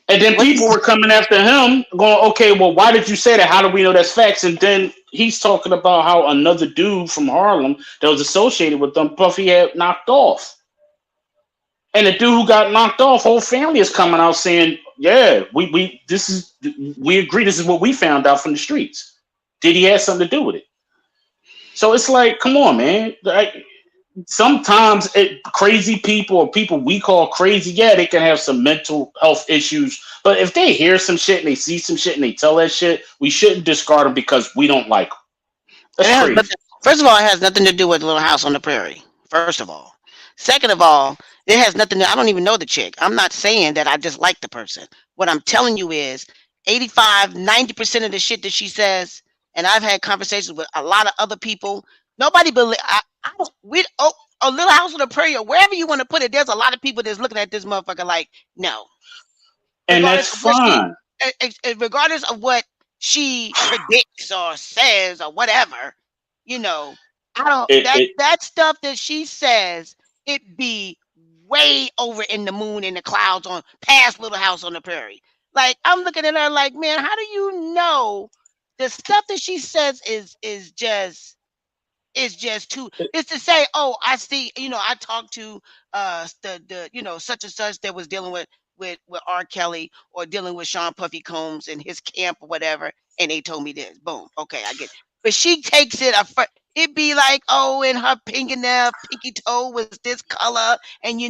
Speaker 1: And then people were coming after him, going, okay, well, why did you say that? How do we know that's facts? And then he's talking about how another dude from Harlem that was associated with them, Puffy had knocked off. And the dude who got knocked off, whole family is coming out saying, yeah, we agree. This is what we found out from the streets. Did he have something to do with it? So it's like, come on, man. Sometimes crazy people or people we call crazy, yeah, they can have some mental health issues. But if they hear some shit and they see some shit and they tell that shit, we shouldn't discard them because we don't like them. That's crazy.
Speaker 3: But first of all, it has nothing to do with Little House on the Prairie. First of all. Second of all, it has nothing to, I don't even know the chick. I'm not saying that I dislike the person. What I'm telling you is 85, 90% of the shit that she says, and I've had conversations with a lot of other people Nobody believe. I don't. We oh, a Little House on the Prairie or wherever you want to put it. There's a lot of people that's looking at this motherfucker like no,
Speaker 1: And
Speaker 3: regardless
Speaker 1: that's
Speaker 3: of what she,
Speaker 1: fine.
Speaker 3: regardless of what she predicts or says or whatever. You know, I don't.
Speaker 1: It,
Speaker 3: That
Speaker 1: it
Speaker 3: that stuff that she says, it be way over in the moon in the clouds on past Little House on the Prairie. Like I'm looking at her like, man, how do you know the stuff that she says is just too it's to say, oh, I see, I talked to the such and such that was dealing with R. Kelly or dealing with Sean Puffy Combs and his camp or whatever, and they told me this. Boom. Okay, I get it. But she takes it it be like, oh, and her pinky toe was this color, and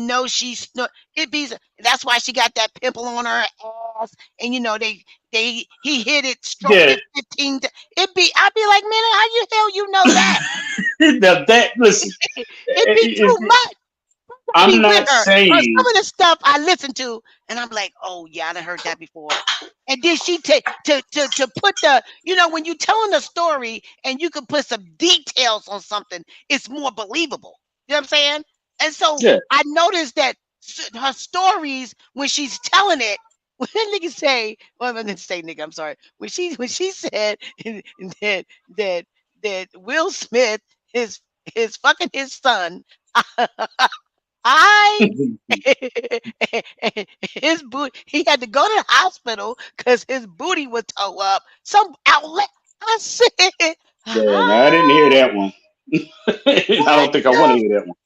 Speaker 3: it be that's why she got that pimple on her ass, and he hit it, stroked
Speaker 1: yeah.
Speaker 3: it 15 I'd be like, man, how you hell you know that?
Speaker 1: Now that listen,
Speaker 3: It be too much. Be
Speaker 1: I'm
Speaker 3: with
Speaker 1: not
Speaker 3: her. But some
Speaker 1: saying
Speaker 3: of the stuff I listen to, and I'm like, oh yeah, I done heard that before. And then she take to put when you telling a story and you can put some details on something, it's more believable. You know what I'm saying? And so
Speaker 1: yeah.
Speaker 3: I noticed that her stories when she's telling it, when niggas say, well, I didn't say nigga, I'm sorry. When she said that that that Will Smith is fucking his son. I his boot. He had to go to the hospital because his booty was toe up. Some outlet. I said,
Speaker 1: Yeah, no, I didn't hear that one. I
Speaker 3: what
Speaker 1: don't think I want to
Speaker 3: the
Speaker 1: hear that one.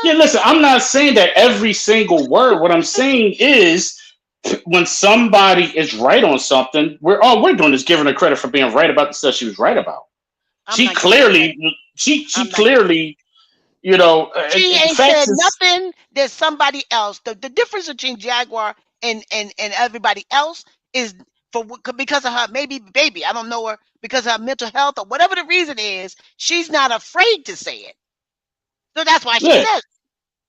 Speaker 1: Yeah,
Speaker 3: fuck?
Speaker 1: listen, I'm not saying that every single word. What I'm saying is when somebody is right on something, all we're doing is giving her credit for being right about the stuff she was right about.
Speaker 3: I'm
Speaker 1: She
Speaker 3: not giving her
Speaker 1: clearly,
Speaker 3: credit.
Speaker 1: she
Speaker 3: I'm not giving her.
Speaker 1: clearly,
Speaker 3: She
Speaker 1: the
Speaker 3: ain't
Speaker 1: facts
Speaker 3: said
Speaker 1: is,
Speaker 3: nothing that somebody else. The difference between Jaguar and everybody else is because of her, maybe baby. I don't know her because of her mental health or whatever the reason is. She's not afraid to say it. So that's why she
Speaker 1: yeah,
Speaker 3: says it.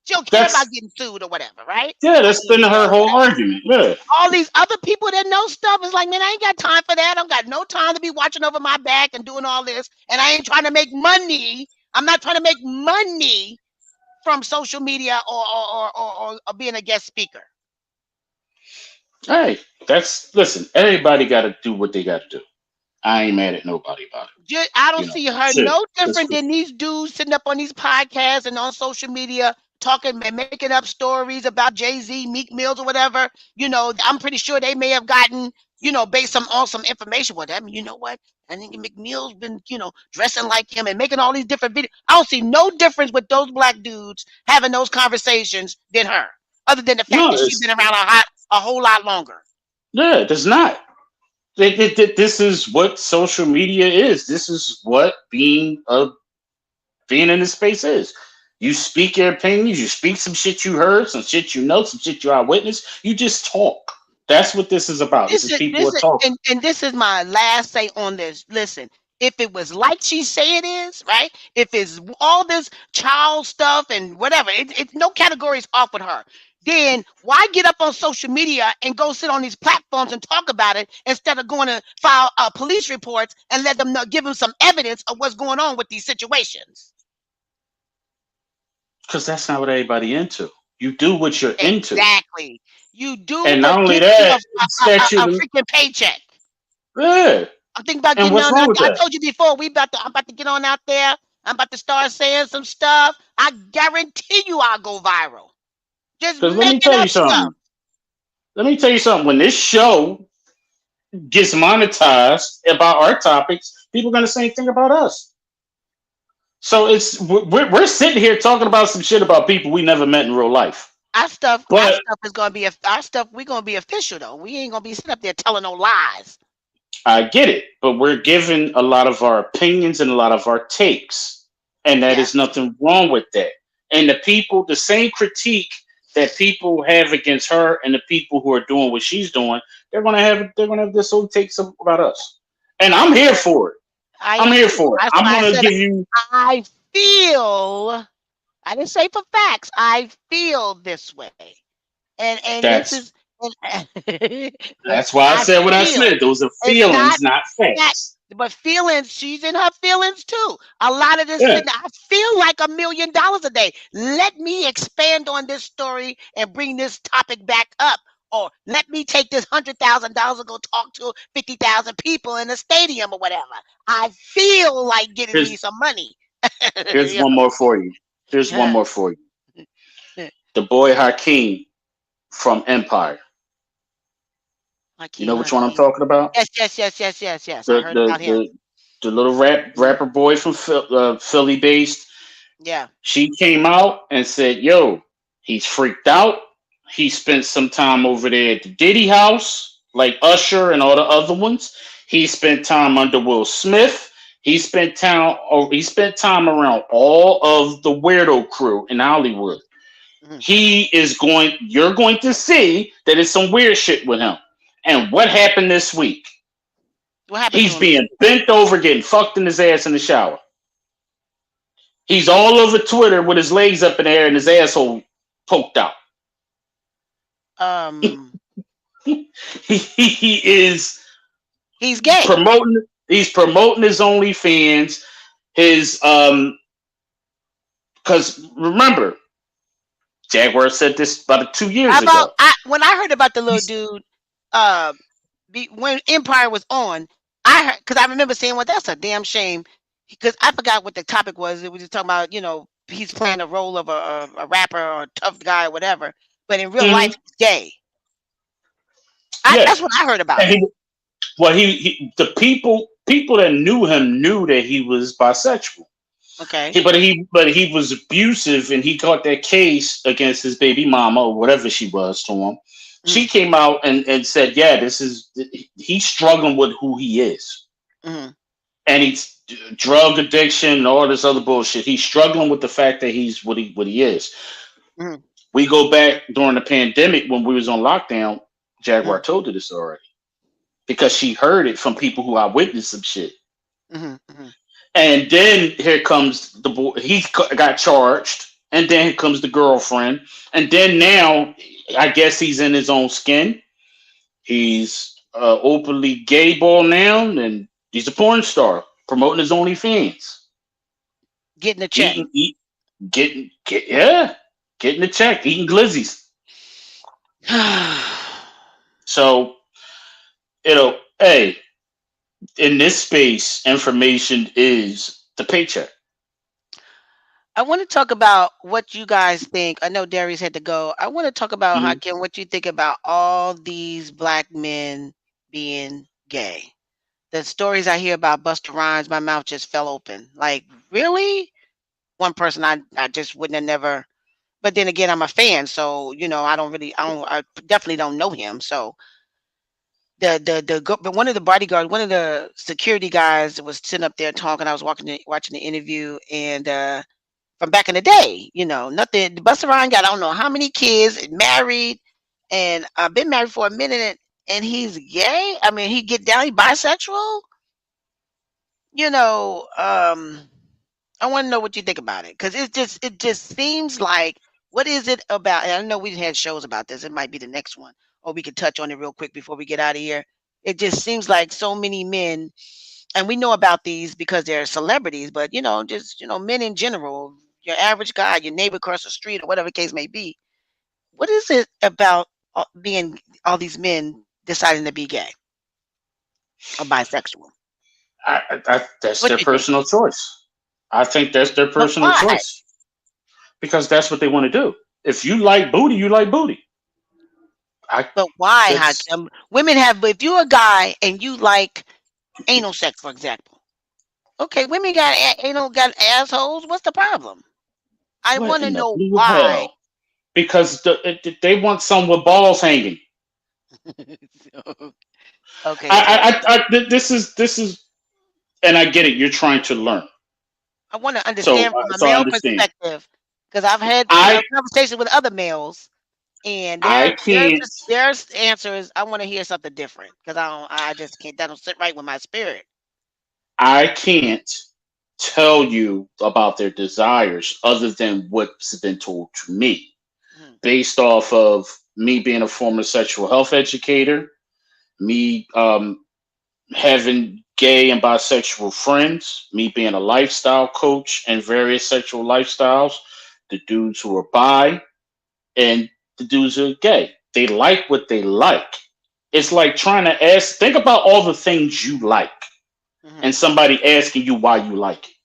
Speaker 3: She don't care about
Speaker 1: that's,
Speaker 3: getting sued or whatever, right?
Speaker 1: yeah,
Speaker 3: Or
Speaker 1: that's
Speaker 3: being
Speaker 1: been her
Speaker 3: jailed or
Speaker 1: whole
Speaker 3: whatever.
Speaker 1: argument. Yeah,
Speaker 3: All these other people that know stuff is like, man, I ain't got time for that. I don't got no time to be watching over my back and doing all this. And I ain't trying to make money. I'm not trying to make money from social media or being a guest speaker.
Speaker 1: hey, listen. Everybody got to do what they got to do. I ain't mad at nobody about it.
Speaker 3: I don't see her
Speaker 1: Shit,
Speaker 3: no
Speaker 1: that's
Speaker 3: different than these dudes sitting up on these podcasts and on social media talking and making up stories about Jay-Z, Meek Mills, or whatever. I'm pretty sure they may have gotten, based on some information. Well, that mean, you know what? I think McMill's been, dressing like him and making all these different videos. I don't see no difference with those black dudes having those conversations than her, other than the fact
Speaker 1: no,
Speaker 3: that she's been around a whole lot longer.
Speaker 1: yeah, there's not. This is what social media is. This is what being in this space is. You speak your opinions. You speak some shit you heard, some shit you know, some shit you eyewitness. You just talk. That's what this is about. This
Speaker 3: This
Speaker 1: is
Speaker 3: is
Speaker 1: people
Speaker 3: this
Speaker 1: are
Speaker 3: is
Speaker 1: talking.
Speaker 3: and this is my last say on this. Listen, if it was like she say it is, right? If it's all this child stuff and whatever, it's no categories off with her. Then why get up on social media and go sit on these platforms and talk about it instead of going to file police reports and let them know, give them some evidence of what's going on with these situations?
Speaker 1: Because that's not what everybody into. You do what you're into.
Speaker 3: Exactly. You do
Speaker 1: And not
Speaker 3: what
Speaker 1: only
Speaker 3: gets you
Speaker 1: that, statute
Speaker 3: a
Speaker 1: of,
Speaker 3: freaking paycheck.
Speaker 1: yeah.
Speaker 3: I'm thinking about
Speaker 1: And
Speaker 3: getting
Speaker 1: what's
Speaker 3: on
Speaker 1: wrong
Speaker 3: out
Speaker 1: with
Speaker 3: there. I
Speaker 1: that?
Speaker 3: told you before, I'm about to get on out there. I'm about to start saying some stuff. I guarantee you I'll go viral. Just
Speaker 1: Because let me
Speaker 3: making
Speaker 1: tell you
Speaker 3: up stuff.
Speaker 1: something. Let me tell you something. When this show gets monetized about our topics, people are going to say anything about us. So we're sitting here talking about some shit about people we never met in real life.
Speaker 3: Our
Speaker 1: But
Speaker 3: stuff is gonna be our stuff. We're gonna be official though. We ain't gonna be sitting up there telling no lies.
Speaker 1: I get it. But we're giving a lot of our opinions and a lot of our takes. And that is
Speaker 3: Yes,
Speaker 1: nothing wrong with that. And the same critique that people have against her and the people who are doing what she's doing, they're gonna have this whole take about us. And
Speaker 3: I
Speaker 1: I'm
Speaker 3: am
Speaker 1: here
Speaker 3: too.
Speaker 1: for it.
Speaker 3: I
Speaker 1: I'm
Speaker 3: am
Speaker 1: here
Speaker 3: too.
Speaker 1: for it.
Speaker 3: That's
Speaker 1: I'm
Speaker 3: why I
Speaker 1: gonna
Speaker 3: said
Speaker 1: give you
Speaker 3: I feel. I didn't say for facts. I feel this way, and this
Speaker 1: that's
Speaker 3: is. And,
Speaker 1: that's why I
Speaker 3: I
Speaker 1: said what I
Speaker 3: feel.
Speaker 1: said. Those are
Speaker 3: It's not
Speaker 1: feelings, not
Speaker 3: fact.
Speaker 1: facts.
Speaker 3: But feelings, she's in her feelings too. A lot of this,
Speaker 1: Yeah,
Speaker 3: I feel like $1 million a day. Let me expand on this story and bring this topic back up. Or let me take this $100,000 and go talk to 50,000 people in a stadium or whatever. I feel like getting me
Speaker 1: here's
Speaker 3: some money.
Speaker 1: here's
Speaker 3: Yeah.
Speaker 1: one more for you. Here's one more for you. The boy Hakeem from Empire. You know
Speaker 3: Hakeem,
Speaker 1: which one I'm
Speaker 3: Hakeem.
Speaker 1: talking about?
Speaker 3: Yes. I
Speaker 1: The
Speaker 3: heard
Speaker 1: the
Speaker 3: about him.
Speaker 1: the, the little rapper boy from Philly based.
Speaker 3: Yeah.
Speaker 1: She came out and said, "Yo, he's freaked out. He spent some time over there at the Diddy house, like Usher and all the other ones. He spent time under Will Smith. He spent time around all of the weirdo crew in Hollywood.
Speaker 3: Mhm.
Speaker 1: You're going to see that it's some weird shit with him. And what happened this week?
Speaker 3: What happened to
Speaker 1: He's
Speaker 3: him this
Speaker 1: being
Speaker 3: week?
Speaker 1: bent over, getting fucked in his ass in the shower. He's all over Twitter with his legs up in the air and his asshole poked out.
Speaker 3: Um,
Speaker 1: He is
Speaker 3: he's gay.
Speaker 1: promoting his OnlyFans. His because remember, Jaguar said this about 2 years ago.
Speaker 3: When I heard about the little
Speaker 1: He's
Speaker 3: dude, uh, when Empire was on, because I remember saying, "Well, that's a damn shame," because I forgot what the topic was. It was just talking about, he's playing a role of a rapper or a tough guy or whatever, but in real life
Speaker 1: mhm,
Speaker 3: he's gay.
Speaker 1: yeah,
Speaker 3: That's what I heard about
Speaker 1: and
Speaker 3: him.
Speaker 1: the people that knew him knew that he was bisexual.
Speaker 3: Okay.
Speaker 1: But he was abusive, and he got that case against his baby mama or whatever she was to him. She
Speaker 3: Mm-hmm.
Speaker 1: came out and said, "Yeah, he's struggling with who he is,
Speaker 3: Mm-hmm.
Speaker 1: and he's drug addiction and all this other bullshit. He's struggling with the fact that he's what he is."
Speaker 3: Mm-hmm.
Speaker 1: We go back during the pandemic when we was on lockdown.
Speaker 3: Mm-hmm.
Speaker 1: Jaguar told her this already because she heard it from people who eyewitnessed some shit.
Speaker 3: Mm-hmm. Mm-hmm.
Speaker 1: And then here comes the boy. Got charged. And then here comes the girlfriend. And then now, I guess he's in his own skin. He's openly gay ball now, and he's a porn star promoting his OnlyFans.
Speaker 3: Getting a check.
Speaker 1: Eating, yeah, getting the check, eating glizzies. So, hey, in this space, information is the paycheck.
Speaker 3: I want to talk about what you guys think. I know Darius had to go. I want to talk about,
Speaker 1: Mhm.
Speaker 3: Hakim, what you think about all these black men being gay. The stories I hear about Busta Rhymes, my mouth just fell open. Like, really? One person I just wouldn't have never. But then again, I'm a fan, so I definitely don't know him. So but one of the bodyguards, one of the security guys was sitting up there talking. I was watching the interview, and from back in the day, nothing. Busta Rhymes got I don't know how many kids, married, and been married for a minute, and he's gay. I mean, he get down, he bisexual. You know, I want to know what you think about it because it just seems like, what is it about? And I know we've had shows about this. It might be the next one, or we could touch on it real quick before we get out of here. It just seems like so many men, and we know about these because they're celebrities, but just men in general, your average guy, your neighbor across the street, or whatever the case may be. What is it about being all these men deciding to be gay or bisexual?
Speaker 1: That's
Speaker 3: What
Speaker 1: their
Speaker 3: do you think?
Speaker 1: personal choice. I think that's their
Speaker 3: But
Speaker 1: personal
Speaker 3: why?
Speaker 1: choice because that's what they want to do. If you like booty, you like booty. I
Speaker 3: But why,
Speaker 1: that's
Speaker 3: Hakim? Women have. But if you're a guy and you like anal sex, for example, okay, women got anal, got assholes. What's the problem? I
Speaker 1: what
Speaker 3: want to
Speaker 1: in the
Speaker 3: know
Speaker 1: blue
Speaker 3: why.
Speaker 1: hell? Because they want some with balls hanging.
Speaker 3: Okay, so
Speaker 1: This is, and I get it. You're trying to learn,
Speaker 3: I want to
Speaker 1: so
Speaker 3: understand from a
Speaker 1: I
Speaker 3: male
Speaker 1: understand.
Speaker 3: perspective because I've had
Speaker 1: I
Speaker 3: conversations with other males, and
Speaker 1: I can't
Speaker 3: their answer is, I want to hear something different because I just can't. That don't sit right with my spirit.
Speaker 1: I can't tell you about their desires other than what's been told to me,
Speaker 3: Mhm.
Speaker 1: based off of me being a former sexual health educator, me having gay and bisexual friends, me being a lifestyle coach and various sexual lifestyles, the dudes who are bi and the dudes who are gay. They like what they like. It's like trying to ask, think about all the things you like
Speaker 3: Hmm.
Speaker 1: and somebody asking you why you like it.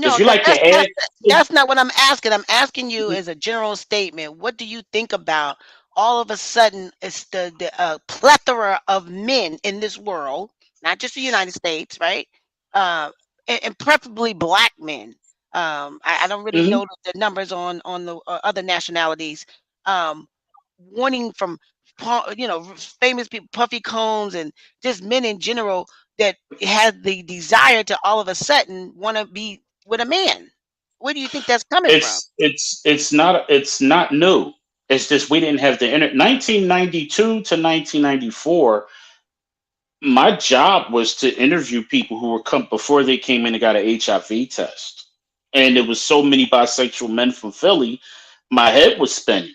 Speaker 1: If
Speaker 3: No,
Speaker 1: you like to ask,
Speaker 3: that's not what I'm asking. I'm asking you as a general statement. What do you think about all of a sudden it's the plethora of men in this world, not just the United States, right? Uh, and preferably black men. I don't really
Speaker 1: Mhm.
Speaker 3: know the numbers on the other nationalities. Um, wanting from famous people, Puffy Combs, and just men in general that had the desire to all of a sudden want to be with a man. Where do you think that's coming from?
Speaker 1: it's not new. It's just we didn't have the internet. 1992 to 1994, my job was to interview people who were come before they came in and got an HIV test. And there was so many bisexual men from Philly, my head was spinning.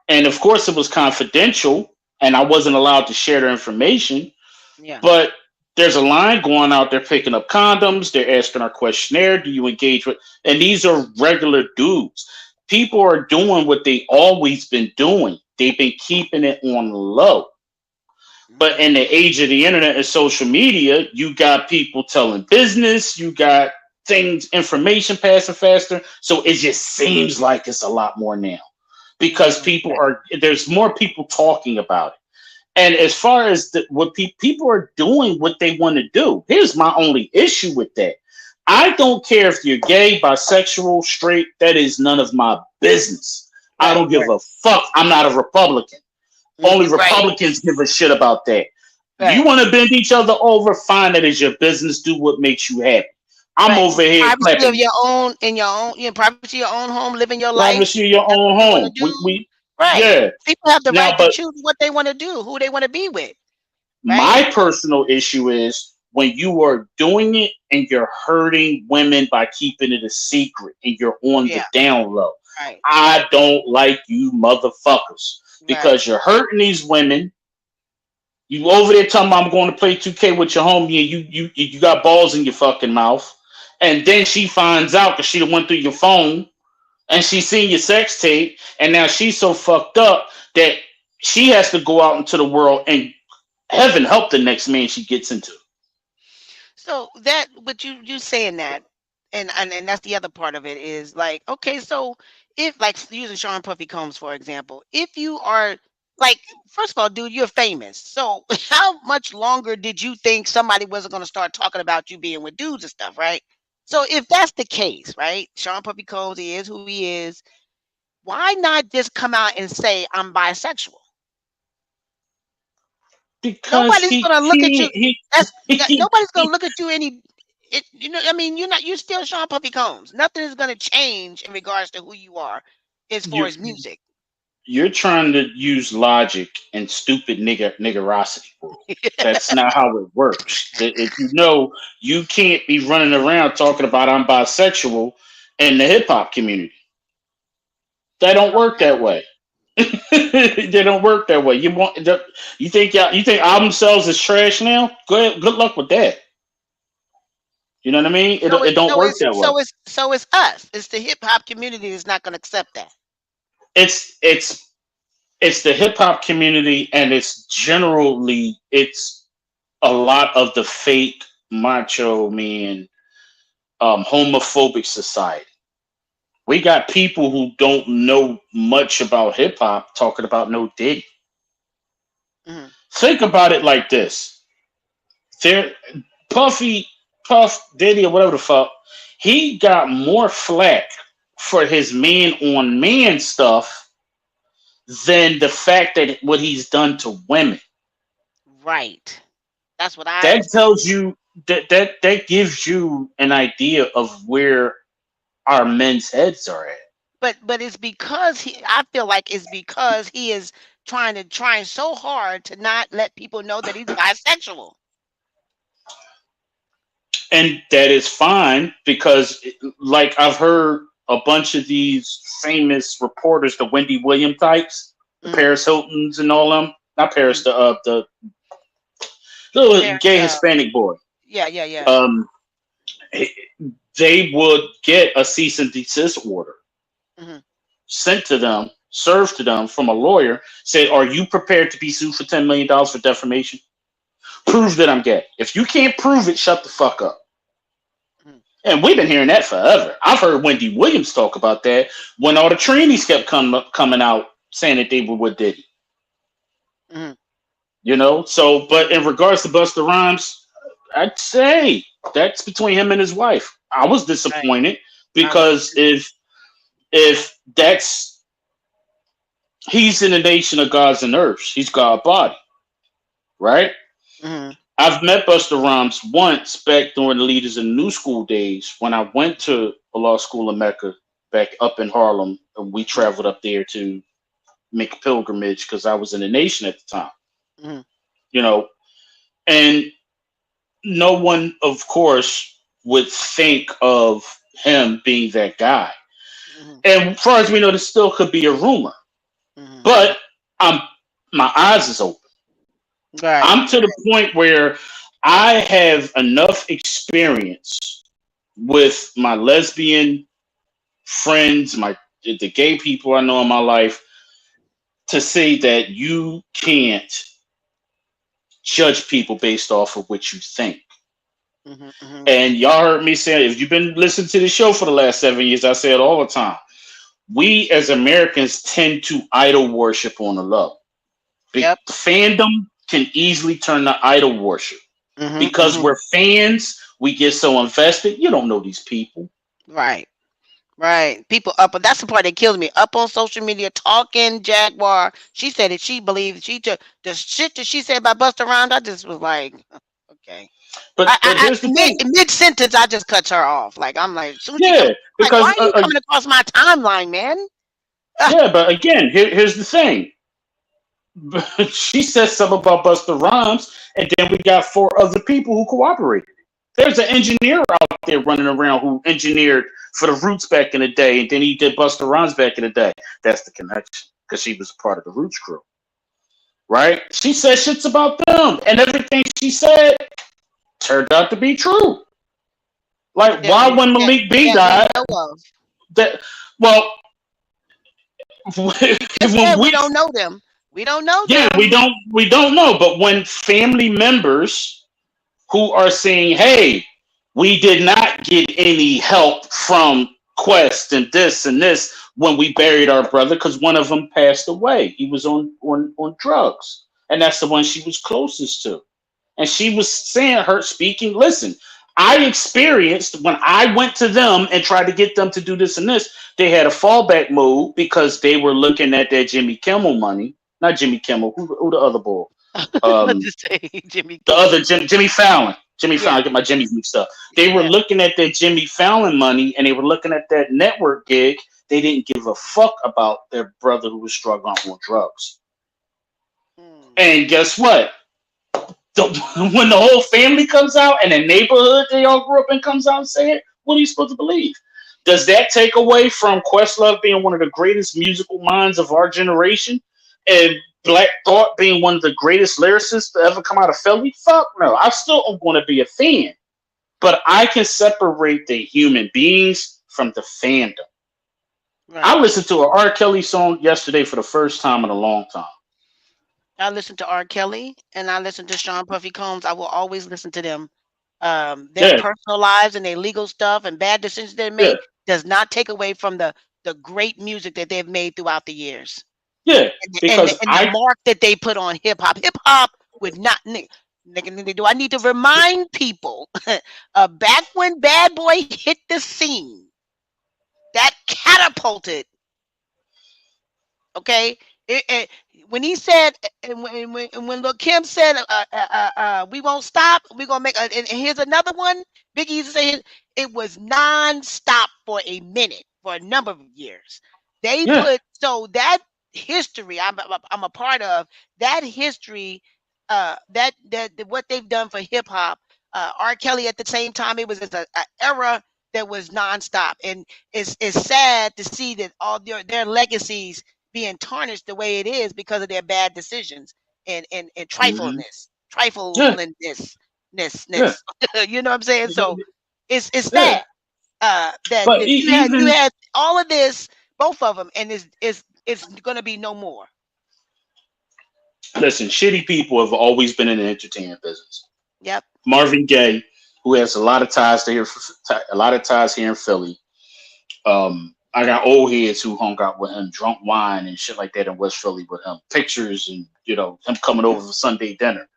Speaker 1: And of course it was confidential and I wasn't allowed to share their information,
Speaker 3: Yeah.
Speaker 1: but there's a line going out there picking up condoms, they're asking our questionnaire, do you engage with, and these are regular dudes. People are doing what they always been doing. They've been keeping it on the low. But
Speaker 3: Okay.
Speaker 1: in the age of the internet and social media, you got people telling business, you got things, information passing faster. So it just seems like it's a lot more now because
Speaker 3: Mm.
Speaker 1: there's more people talking about it. And as far as what people are doing, what they want to do, here's my only issue with that. I don't care if you're gay, bisexual, straight. That is none of my business. I
Speaker 3: Right.
Speaker 1: don't give a fuck. I'm not a Republican. Only
Speaker 3: Right.
Speaker 1: Republicans give a shit about that. You
Speaker 3: Right.
Speaker 1: want to bend each other over, fine. That is your business. Do what makes you happy. I'm
Speaker 3: Right.
Speaker 1: over here
Speaker 3: Privacy of
Speaker 1: clapping.
Speaker 3: your own in your own, privacy of your own home, living your life.
Speaker 1: Privacy of your
Speaker 3: That's what
Speaker 1: own
Speaker 3: you want to
Speaker 1: home.
Speaker 3: do.
Speaker 1: We
Speaker 3: Right.
Speaker 1: yeah.
Speaker 3: People have the
Speaker 1: Now,
Speaker 3: right to
Speaker 1: but
Speaker 3: choose what they want to do, who they want to be with. Right.
Speaker 1: my personal issue is when you are doing it and you're hurting women by keeping it a secret and you're on the
Speaker 3: Yeah.
Speaker 1: down low.
Speaker 3: Right.
Speaker 1: I don't like you motherfuckers
Speaker 3: Right.
Speaker 1: because you're hurting these women. You over there talking about I'm going to play 2K with your homie and you got balls in your fucking mouth. And then she finds out because she went through your phone and she seen your sex tape and now she's so fucked up that she has to go out into the world and heaven help the next man she gets into.
Speaker 3: So that, but you saying that, and that's the other part of it is like, okay, so if like using Sean Puffy Combs for example, if you are like, first of all, dude, you're famous. So how much longer did you think somebody wasn't going to start talking about you being with dudes and stuff, right? So if that's the case, right, Sean Puffy Combs, he is who he is. Why not just come out and say I'm bisexual?
Speaker 1: Because
Speaker 3: Nobody's
Speaker 1: he
Speaker 3: gonna look at you.
Speaker 1: he
Speaker 3: That's
Speaker 1: he,
Speaker 3: nobody's gonna
Speaker 1: he
Speaker 3: look at you any. I mean, you're still Sean Puffy Combs. Nothing is gonna change in regards to who you are, as far
Speaker 1: you
Speaker 3: as music.
Speaker 1: you're trying to use logic and stupid niggerosity, bro. That's not how it works. If you know, you can't be running around talking about I'm bisexual in the hip hop community. That don't work that way. They don't work that way. You think album sales is trash now? Good luck with that. You know what I mean?
Speaker 3: So
Speaker 1: It don't work that way.
Speaker 3: it's us. It's the hip hop community that's not gonna accept that.
Speaker 1: It's it's it's the hip hop community, and it's a lot of the fake macho man, homophobic society. We got people who don't know much about hip hop talking about no Diddy.
Speaker 3: Hmm.
Speaker 1: Think about it like this: there, Puffy, Puff Diddy, or whatever the fuck, he got more flack for his man on man stuff than the fact that what he's done to women.
Speaker 3: Right. That's what I
Speaker 1: That
Speaker 3: understand.
Speaker 1: tells you that gives you an idea of where our men's heads are at.
Speaker 3: But it's because I feel like it's because he is trying so hard to not let people know that he's bisexual.
Speaker 1: And that is fine because like I've heard a bunch of these famous reporters, the Wendy Williams types, the
Speaker 3: Hmm.
Speaker 1: Paris Hiltons and all them, not Paris,
Speaker 3: Hmm.
Speaker 1: the little
Speaker 3: Very,
Speaker 1: gay Hispanic boy.
Speaker 3: yeah.
Speaker 1: Um, they would get a cease and desist order
Speaker 3: Mhm.
Speaker 1: sent to them, served to them from a lawyer. Said, "Are you prepared to be sued for $10 million for defamation? Prove that I'm gay. If you can't prove it, shut the fuck up."
Speaker 3: Mhm.
Speaker 1: And we've been hearing that forever. I've heard Wendy Williams talk about that when all the trainees kept coming out saying that they were with Diddy.
Speaker 3: Mhm.
Speaker 1: You know, so but in regards to Busta Rhymes, I'd say that's between him and his wife. I was
Speaker 3: Right.
Speaker 1: disappointed
Speaker 3: I was
Speaker 1: because if that's he's in the nation of gods and earths, he's God body, right?
Speaker 3: Mhm.
Speaker 1: I've met Busta Rhymes once back during the Leaders in the New School days when I went to a law school in Mecca back up in Harlem, and we traveled up there to make a pilgrimage because I was in the nation at the time,
Speaker 3: Mhm.
Speaker 1: you know, and no one, of course, would think of him being that guy.
Speaker 3: Mhm.
Speaker 1: And as far as we know, this still could be a rumor,
Speaker 3: Mhm.
Speaker 1: but I'm my eyes is open.
Speaker 3: Right.
Speaker 1: I'm to the point where I have enough experience with my lesbian friends, the gay people I know in my life, to say that you can't judge people based off of what you think.
Speaker 3: Mhm. Mhm.
Speaker 1: And y'all heard me say, if you've been listening to the show for the last 7 years, I say it all the time. We as Americans tend to idol worship on the low.
Speaker 3: Yep.
Speaker 1: Fandom can easily turn to idol worship.
Speaker 3: Mhm.
Speaker 1: Because
Speaker 3: Mhm.
Speaker 1: we're fans, we get so invested. You don't know these people.
Speaker 3: Right. Right. People up, but that's the part that kills me. Up on social media talking Jaguar. She said that she believes she just the shit that she said about Busta Rhymes. I just was like, okay.
Speaker 1: But here's the thing.
Speaker 3: Mid sentence, I just cut her off. Like I'm like, soon as she come,
Speaker 1: Yeah,
Speaker 3: like, why
Speaker 1: because
Speaker 3: are you coming across my timeline, man? Ah,
Speaker 1: yeah, but again, here's the thing. She said something about Busta Rhymes, and then we got four other people who cooperated. There's an engineer out there running around who engineered for the Roots back in the day, and then he did Busta Rhymes back in the day. That's the connection because she was part of the Roots crew, right? She said shits about them, and everything she said turned out to be true. Like,
Speaker 3: that
Speaker 1: why
Speaker 3: we
Speaker 1: when Malik B
Speaker 3: that we
Speaker 1: died,
Speaker 3: know of.
Speaker 1: that well,
Speaker 3: Just
Speaker 1: when
Speaker 3: said we
Speaker 1: we
Speaker 3: don't know them. We don't know
Speaker 1: yeah, we
Speaker 3: them.
Speaker 1: don't know, but when family members who are saying, "Hey, we did not get any help from Quest and this when we buried our brother because one of them passed away. He was on drugs, and that's the one she was closest to." And she was saying, her speaking, listen, I experienced when I went to them and tried to get them to do this and this, they had a fallback mode because they were looking at their Jimmy Kimmel money. Not Jimmy Kimmel, who the other boy?
Speaker 3: Let's
Speaker 1: Um,
Speaker 3: just say Jimmy
Speaker 1: the
Speaker 3: Kimmel.
Speaker 1: other Jimmy Fallon. Jimmy
Speaker 3: Yeah,
Speaker 1: Fallon, I get my Jimmy's mixed up. They were
Speaker 3: yeah.
Speaker 1: looking at their Jimmy Fallon money and they were looking at that network gig. They didn't give a fuck about their brother who was struggling on drugs.
Speaker 3: Hmm.
Speaker 1: And guess what? When the whole family comes out and the neighborhood they all grew up in comes out and say it, what are you supposed to believe? Does that take away from Questlove being one of the greatest musical minds of our generation and Black Thought being one of the greatest lyricists to ever come out of Philly? Fuck no. I still am going to be a fan, but I can separate the human beings from the fandom. I
Speaker 3: Right.
Speaker 1: listened to an R. Kelly song yesterday for the first time in a long time.
Speaker 3: I listen to R. Kelly and I listen to Sean Puffy Combs. I will always listen to them. Their
Speaker 1: Yeah,
Speaker 3: personal lives and their legal stuff and bad decisions they
Speaker 1: yeah,
Speaker 3: make does not take away from the great music that they've made throughout the years
Speaker 1: yeah. Because
Speaker 3: and the mark that they put on hip hop. Hip hop would not. Do I need to remind people? Back when Bad Boy hit the scene, that catapulted. Okay, it, when he said, and when Lil Kim said, "We won't stop. We're gonna make." And here's another one. Biggie used to say it was non-stop for a minute for a number of years. They
Speaker 1: yeah,
Speaker 3: put so that history I'm a part of that history. That what they've done for hip hop. R. Kelly at the same time it was a era that was nonstop, and it's sad to see that all their legacies being tarnished the way it is because of their bad decisions and
Speaker 1: hmm
Speaker 3: trifleness.
Speaker 1: Yeah, yeah,
Speaker 3: trifleness. You know what I'm saying? So it's
Speaker 1: yeah.
Speaker 3: that that
Speaker 1: But
Speaker 3: you
Speaker 1: even
Speaker 3: had all of this, both of them, and it's gonna be no more.
Speaker 1: listen, shitty people have always been in the entertainment business.
Speaker 3: Yep.
Speaker 1: Marvin Gaye, who has a lot of ties to here, a lot of ties here in Philly. I got old heads who hung out with him, drunk wine and shit like that in West Philly with him. Pictures and him coming over for Sunday dinner.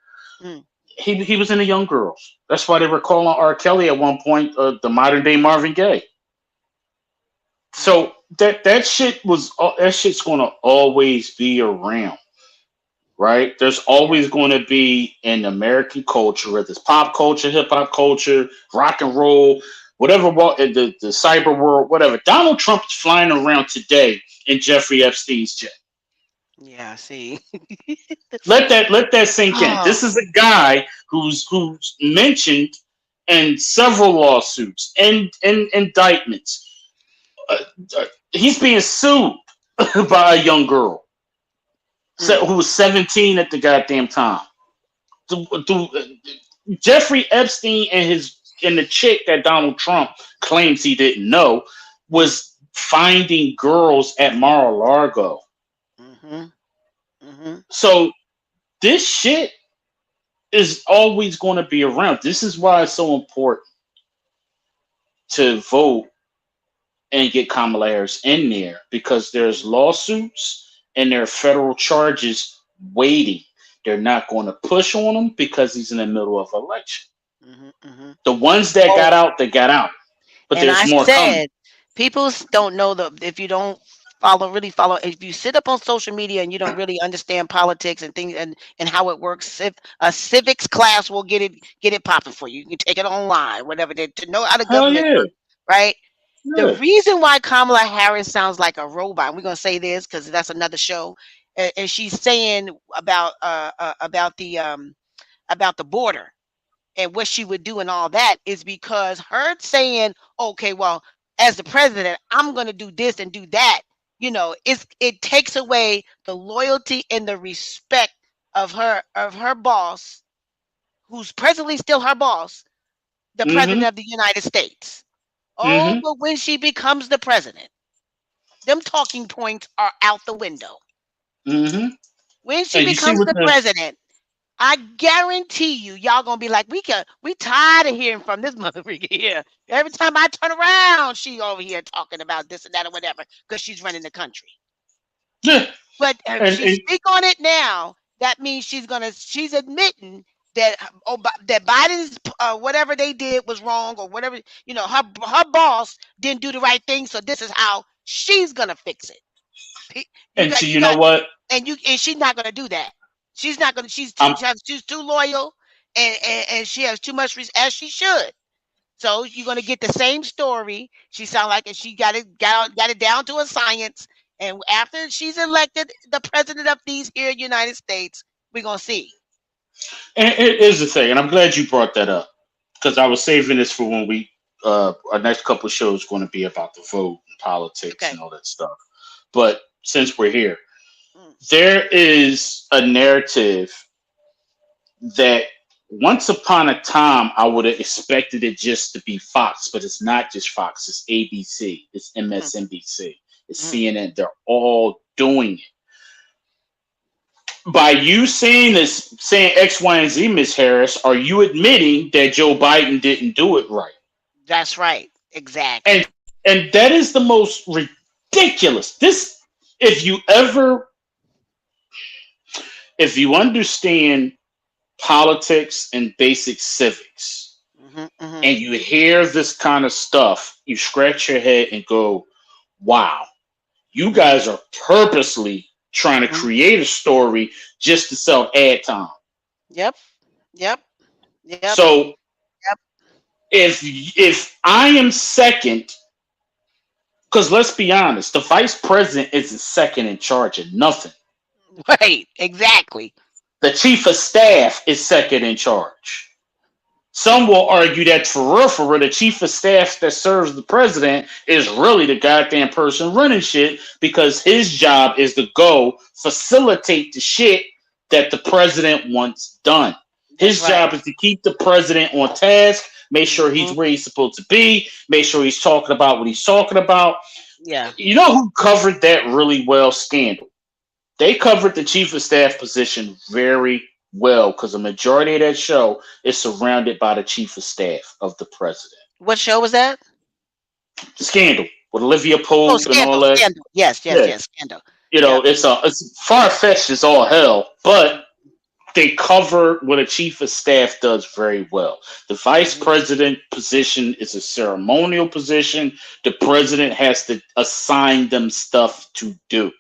Speaker 3: Mm.
Speaker 1: He was into young girls. That's why they were calling R. Kelly at one point the modern day Marvin Gaye. So that shit's gonna always be around, right? There's always going to be in American culture, whether it's pop culture, hip hop culture, rock and roll, whatever, the cyber world, whatever. Donald Trump is flying around today in Jeffrey Epstein's jet.
Speaker 3: Yeah. See.
Speaker 1: Let that sink in.
Speaker 3: Oh.
Speaker 1: This is a guy who's mentioned in several lawsuits and indictments. Uh, he's being sued by a young girl who was 17 at the goddamn time. Jeffrey Epstein and the chick that Donald Trump claims he didn't know was finding girls at Mar-a-Lago.
Speaker 3: Mm-hmm. Mm-hmm.
Speaker 1: So this shit is always going to be around. This is why it's so important to vote and get Kamala Harris in there, because there's lawsuits and there are federal charges waiting. They're not going to push on him because he's in the middle of election.
Speaker 3: Mm-hmm. Mm-hmm.
Speaker 1: The ones that got out, they got out. But
Speaker 3: And
Speaker 1: there's
Speaker 3: I
Speaker 1: more coming.
Speaker 3: said, people don't know if you don't really follow, if you sit up on social media and you don't really understand politics and things and how it works, if a civics class will get it popping for you. You can take it online, whatever, to know how the
Speaker 1: Hell
Speaker 3: government
Speaker 1: yeah.
Speaker 3: works, right? The
Speaker 1: Yeah.
Speaker 3: reason why Kamala Harris sounds like a robot, we're gonna say this because that's another show, and she's saying about the border and what she would do and all that, is because her saying, okay, well, as the president, I'm going to do this and do that. It takes away the loyalty and the respect of her boss, who's presently still her boss, the president
Speaker 1: Mm-hmm.
Speaker 3: of the United States. Oh,
Speaker 1: Mm-hmm.
Speaker 3: but when she becomes the president, them talking points are out the window.
Speaker 1: Mm-hmm.
Speaker 3: When she
Speaker 1: And you see
Speaker 3: becomes
Speaker 1: what
Speaker 3: the
Speaker 1: the
Speaker 3: president, I guarantee y'all gonna be like, we tired of hearing from this motherfucker here. Every time I turn around, she over here talking about this and that or whatever, because she's running the country.
Speaker 1: yeah.
Speaker 3: But if she
Speaker 1: And
Speaker 3: speak on it now, that means she's admitting that that Biden's whatever they did was wrong, or whatever, her boss didn't do the right thing. So this is how she's gonna fix it.
Speaker 1: and so you know what?
Speaker 3: And she's not gonna do that. She's not gonna. She's
Speaker 1: I'm
Speaker 3: too loyal, and she has too much as she should. So you're gonna get the same story. She sound like, and she got it down to a science. And after she's elected the president of these here United States, we're gonna see.
Speaker 1: and it is the thing, and I'm glad you brought that up, because I was saving this for when our next couple of shows going to be about the vote and politics
Speaker 3: Okay.
Speaker 1: and all that stuff. But since we're here,
Speaker 3: Mm.
Speaker 1: there is a narrative that once upon a time I would have expected it just to be Fox, but it's not just Fox. It's ABC, it's MSNBC, it's CNN. They're all doing it. By you saying this, saying X, Y, and Z, Miss Harris, are you admitting that Joe Biden didn't do it right?
Speaker 3: That's right. Exactly.
Speaker 1: And that is the most ridiculous. This, if you understand politics and basic civics, and you hear this kind of stuff, you scratch your head and go, wow, you guys are purposely trying to create a story just to sell ad time.
Speaker 3: Yep.
Speaker 1: So if I am second, because let's be honest, the vice president isn't second in charge of nothing.
Speaker 3: Right. Exactly.
Speaker 1: The chief of staff is second in charge. Some will argue that for real, the chief of staff that serves the president is really the goddamn person running shit, because his job is to go facilitate the shit that the president wants done.
Speaker 3: That's
Speaker 1: His
Speaker 3: right.
Speaker 1: job is to keep the president on task, make sure he's
Speaker 3: Hmm.
Speaker 1: where he's supposed to be, make sure he's talking about what he's talking about.
Speaker 3: Yeah.
Speaker 1: You know who covered that really well? Scandal. They covered the chief of staff position very well because the majority of that show is surrounded by the chief of staff of the president.
Speaker 3: What show was that?
Speaker 1: Scandal with Olivia
Speaker 3: Oh,
Speaker 1: Pope and all
Speaker 3: Scandal.
Speaker 1: that.
Speaker 3: Scandal. Yes, yes,
Speaker 1: Yeah,
Speaker 3: yes. Scandal.
Speaker 1: you
Speaker 3: Yeah.
Speaker 1: know, it's far fetched as all hell, but they cover what a chief of staff does very well. The vice
Speaker 3: Hmm.
Speaker 1: president position is a ceremonial position. The president has to assign them stuff to do.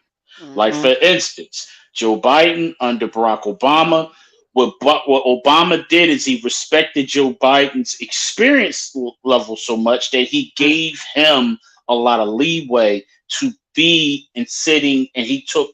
Speaker 1: Like,
Speaker 3: Hmm.
Speaker 1: for instance, Joe Biden under Barack Obama, what Obama did is he respected Joe Biden's experience level so much that he gave him a lot of leeway to be in sitting, and he took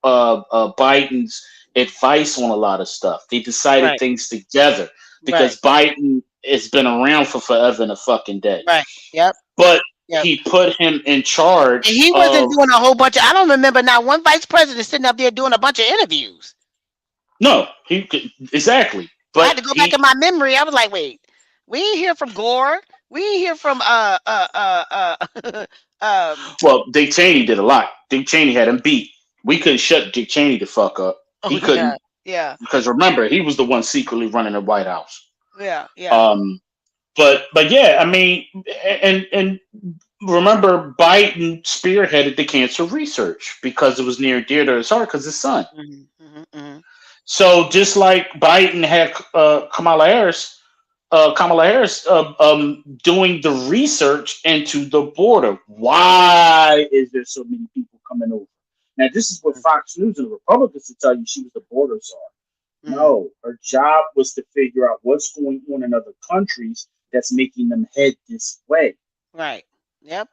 Speaker 1: Biden's advice on a lot of stuff. They decided
Speaker 3: Right.
Speaker 1: things together
Speaker 3: Right.
Speaker 1: because Biden has been around for forever and a fucking day.
Speaker 3: Right. Yep.
Speaker 1: But
Speaker 3: Yep.
Speaker 1: he put him in
Speaker 3: And
Speaker 1: charge
Speaker 3: he wasn't
Speaker 1: of
Speaker 3: doing a whole bunch of. I don't remember not one vice president sitting up there doing a bunch of interviews.
Speaker 1: no, exactly.
Speaker 3: I had
Speaker 1: But
Speaker 3: to go back
Speaker 1: he
Speaker 3: in my memory. I was like, wait, we ain't hear from Gore. We ain't hear from
Speaker 1: well, Dick Cheney did a lot. Dick Cheney had him beat. We couldn't shut Dick Cheney the fuck up.
Speaker 3: oh
Speaker 1: He
Speaker 3: yeah,
Speaker 1: couldn't
Speaker 3: yeah,
Speaker 1: because remember he was the one secretly running the White House.
Speaker 3: yeah, yeah.
Speaker 1: Um, but yeah, I mean, and remember Biden spearheaded the cancer research because it was near and dear to his heart because his son.
Speaker 3: Hmm. Hmm. Hmm.
Speaker 1: So just like Biden had Kamala Harris doing the research into the border. Why is there so many people coming over? Now, this is what Fox News and the Republicans would tell you she was the border czar.
Speaker 3: Hmm.
Speaker 1: No, her job was to figure out what's going on in other countries that's making them head this way.
Speaker 3: Right. Yep.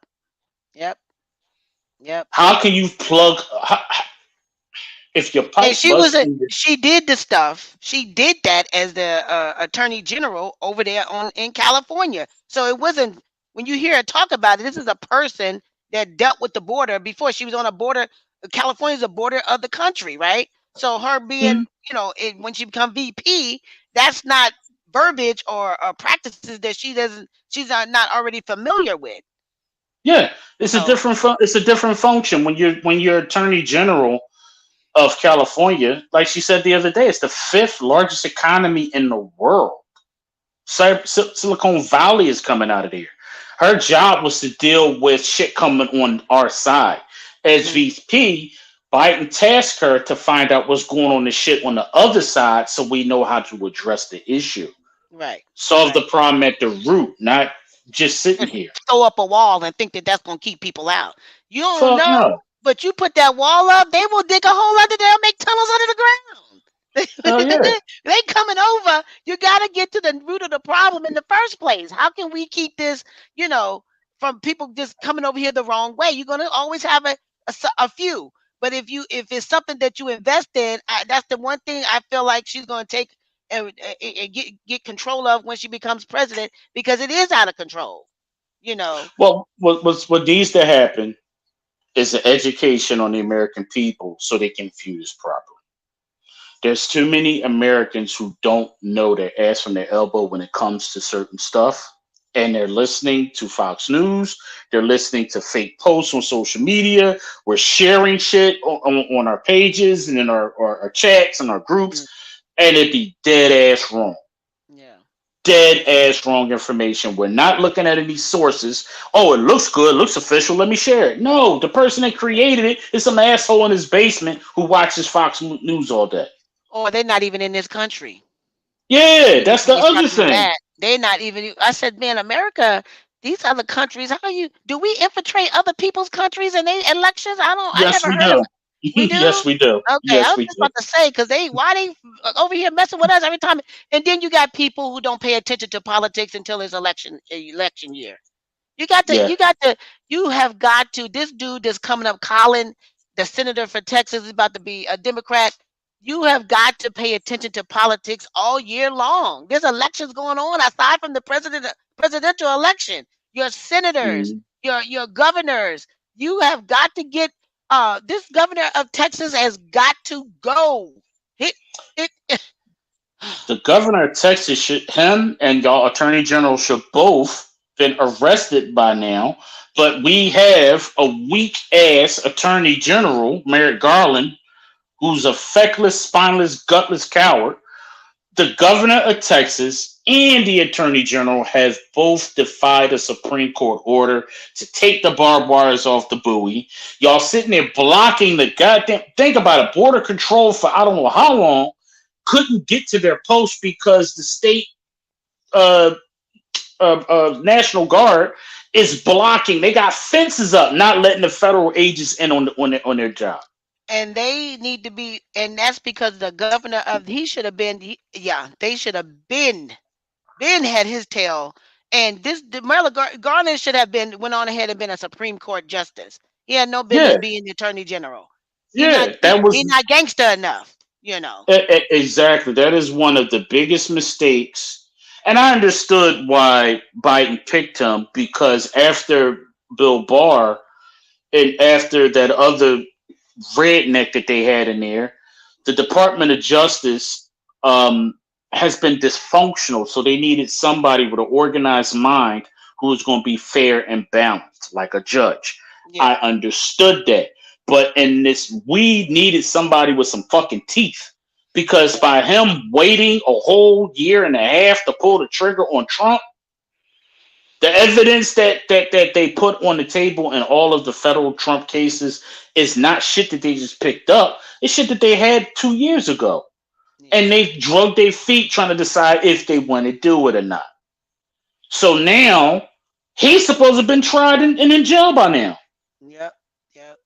Speaker 3: Yep. Yep.
Speaker 1: How can you plug if your
Speaker 3: And
Speaker 1: pipe
Speaker 3: she was
Speaker 1: busts
Speaker 3: a.
Speaker 1: in your
Speaker 3: She did the stuff. She did that as the attorney general over there on in California. So it wasn't when you hear her talk about it. This is a person that dealt with the border before. She was on a border. California is a border of the country, right? So her being,
Speaker 1: Mhm.
Speaker 3: when she become VP, that's not verbiage or practices that she doesn't. She's not already familiar with.
Speaker 1: Yeah,
Speaker 3: So
Speaker 1: it's a different function when you're attorney general of California. Like she said the other day, it's the fifth largest economy in the world. Silicon Valley is coming out of there. Her job was to deal with shit coming on our side. As
Speaker 3: mhm,
Speaker 1: VP, Biden tasked her to find out what's going on the shit on the other side so we know how to address the issue.
Speaker 3: right,
Speaker 1: Solve the
Speaker 3: right.
Speaker 1: problem at the root, not just sitting
Speaker 3: Just
Speaker 1: here.
Speaker 3: throw up a wall and think that that's gonna keep people out. You don't
Speaker 1: Fuck
Speaker 3: know,
Speaker 1: no.
Speaker 3: but you put that wall up, they will dig a hole under there and make tunnels under the
Speaker 1: Hell yeah.
Speaker 3: ground. They coming over. You got to get to the root of the problem in the first place. How can we keep this, you know, from people just coming over here the wrong way? You're gonna always have a few. But if it's something that you invest in, that's the one thing I feel like she's gonna take and get control of when she becomes president because it is out of control. You know.
Speaker 1: Well, what needs to happen is an education on the American people so they can view this properly. There's too many Americans who don't know their ass from their elbow when it comes to certain stuff. And they're listening to Fox News. They're listening to fake posts on social media. We're sharing shit on our pages and in our chats and our groups.
Speaker 3: Mm,
Speaker 1: And it'd be dead ass wrong.
Speaker 3: yeah.
Speaker 1: Dead ass wrong information. We're not looking at any sources. Oh, it looks good, looks official. Let me share it. No, the person that created it is some asshole in his basement who watches Fox News all day.
Speaker 3: Or they're not even in this country.
Speaker 1: Yeah, that's the
Speaker 3: It's not
Speaker 1: other
Speaker 3: even
Speaker 1: thing.
Speaker 3: that. They're not even. I said, man, America, these other countries, how do we infiltrate other people's countries and they elections? I
Speaker 1: Yes,
Speaker 3: never
Speaker 1: we
Speaker 3: heard of
Speaker 1: do.
Speaker 3: it. We do?
Speaker 1: Yes, we do.
Speaker 3: Okay, I
Speaker 1: Yes,
Speaker 3: was
Speaker 1: we
Speaker 3: just
Speaker 1: do.
Speaker 3: about to say, because why they over here messing with us every time? And then you got people who don't pay attention to politics until it's election year.
Speaker 1: Yeah.
Speaker 3: You have got to, this dude that's coming up, Colin, the senator for Texas, is about to be a Democrat. You have got to pay attention to politics all year long. There's elections going on aside from the presidential election. Your senators,
Speaker 1: Mm.
Speaker 3: your governors, you have got to get this governor of Texas has got to go. It, it
Speaker 1: The governor of Texas should him and y'all attorney general should both been arrested by now. But we have a weak ass attorney general, Merrick Garland, who's a feckless, spineless, gutless coward. The governor of Texas and the attorney general have both defied a Supreme Court order to take the barbed wires off the buoy. Y'all sitting there blocking the goddamn. Think about it. Border control for I don't know how long couldn't get to their post because the state uh, National Guard is blocking. They got fences up, not letting the federal agents in on their job.
Speaker 3: And they need to be, and that's because the governor of he should have been, yeah, they should have been had his tail. And this the Garland should have been went on ahead and been a Supreme Court justice. He had no business
Speaker 1: Yeah,
Speaker 3: being the attorney general.
Speaker 1: yeah, that
Speaker 3: He
Speaker 1: was
Speaker 3: not gangster enough, you know.
Speaker 1: exactly. That is one of the biggest mistakes. And I understood why Biden picked him because after Bill Barr and after that other redneck that they had in there, the Department of Justice has been dysfunctional. So they needed somebody with an organized mind who was going to be fair and balanced, like a judge. I
Speaker 3: Yeah.
Speaker 1: understood that. But in this, we needed somebody with some fucking teeth. Because by him waiting a whole year and a half to pull the trigger on Trump, the evidence that they put on the table in all of the federal Trump cases is not shit that they just picked up. It's shit that they had 2 years ago.
Speaker 3: Yeah.
Speaker 1: And they drug their feet trying to decide if they want to do it or not. So now he's supposed to have been tried and in jail by now.
Speaker 3: Yep. Yep.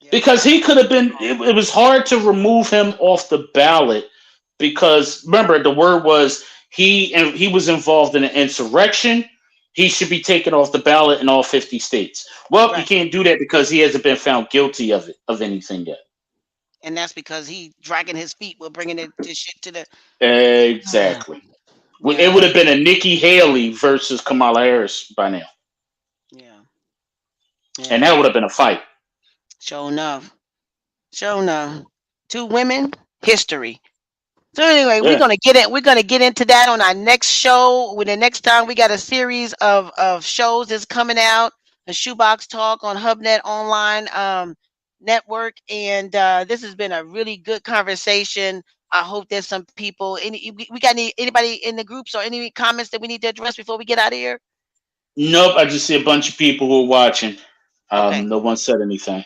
Speaker 3: Yep.
Speaker 1: Because he could have been, it was hard to remove him off the ballot because remember, the word was he was involved in an insurrection. He should be taken off the ballot in all 50 states. Well, you
Speaker 3: Right.
Speaker 1: can't do that because he hasn't been found guilty of anything yet.
Speaker 3: And that's because he dragging his feet with bringing it to shit to the.
Speaker 1: Exactly. It
Speaker 3: Yeah.
Speaker 1: would have been a Nikki Haley versus Kamala Harris by now,
Speaker 3: Yeah.
Speaker 1: and
Speaker 3: Yeah.
Speaker 1: that would have been a fight.
Speaker 3: Sure enough. Sure enough. Two women, history. So anyway,
Speaker 1: Yeah.
Speaker 3: we're gonna get into that on our next show. When the next time we got a series of shows that's coming out, a Shoebox Talk on HubNet Online network, and this has been a really good conversation. I hope there's some people. We got anybody in the groups or any comments that we need to address before we get out of here?
Speaker 1: Nope. I just see a bunch of people who are watching.
Speaker 3: Okay.
Speaker 1: No one said anything.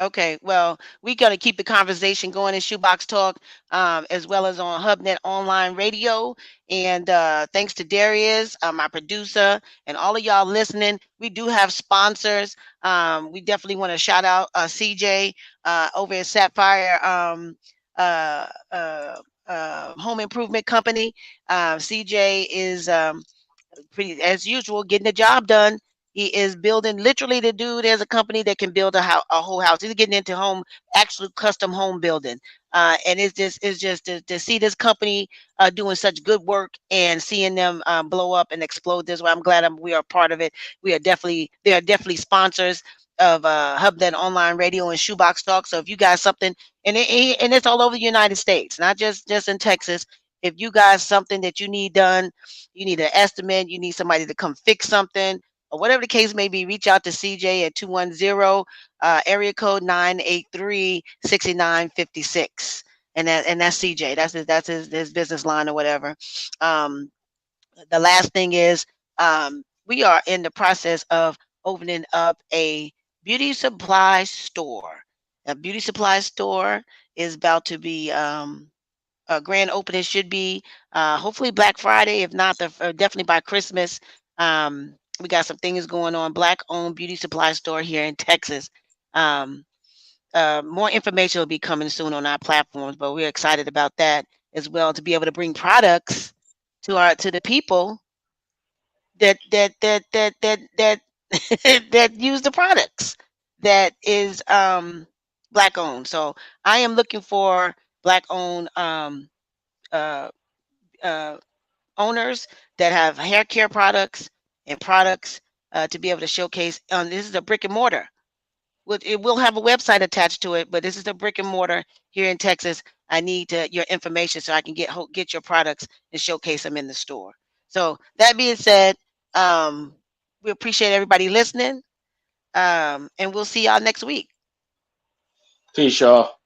Speaker 3: Okay, well, we're going to keep the conversation going in Shoebox Talk, as well as on HubNet Online Radio. And thanks to Darius, my producer, and all of y'all listening. We do have sponsors. We definitely want to shout out CJ over at Sapphire uh, uh, Home Improvement Company. CJ is pretty as usual, getting the job done. He is building literally the dude has a company that can build a whole house. He's getting into home, actual custom home building. And it's just to see this company doing such good work and seeing them blow up and explode this way. I'm glad we are part of it. They are definitely sponsors of HubNet Online Radio and Shoebox Talk. So if you got something, and it's all over the United States, not just in Texas. If you got something that you need done, you need an estimate, you need somebody to come fix something, or whatever the case may be, reach out to CJ at 210 area code 983-6956. And that's CJ. That's his business line or whatever. Um, the last thing is we are in the process of opening up a beauty supply store. A beauty supply store is about to be a grand opening should be hopefully Black Friday, if not definitely by Christmas. We got some things going on. Black owned beauty supply store here in Texas. Um, more information will be coming soon on our platforms, but we're excited about that as well to be able to bring products to the people that that use the products that is black owned. So I am looking for black owned uh, uh, owners that have hair care products and products to be able to showcase. This is a brick and mortar. it will have a website attached to it, but this is the brick and mortar here in Texas. I need your information so I can get your products and showcase them in the store. So that being said, we appreciate everybody listening, and we'll see y'all next week.
Speaker 1: Peace, y'all.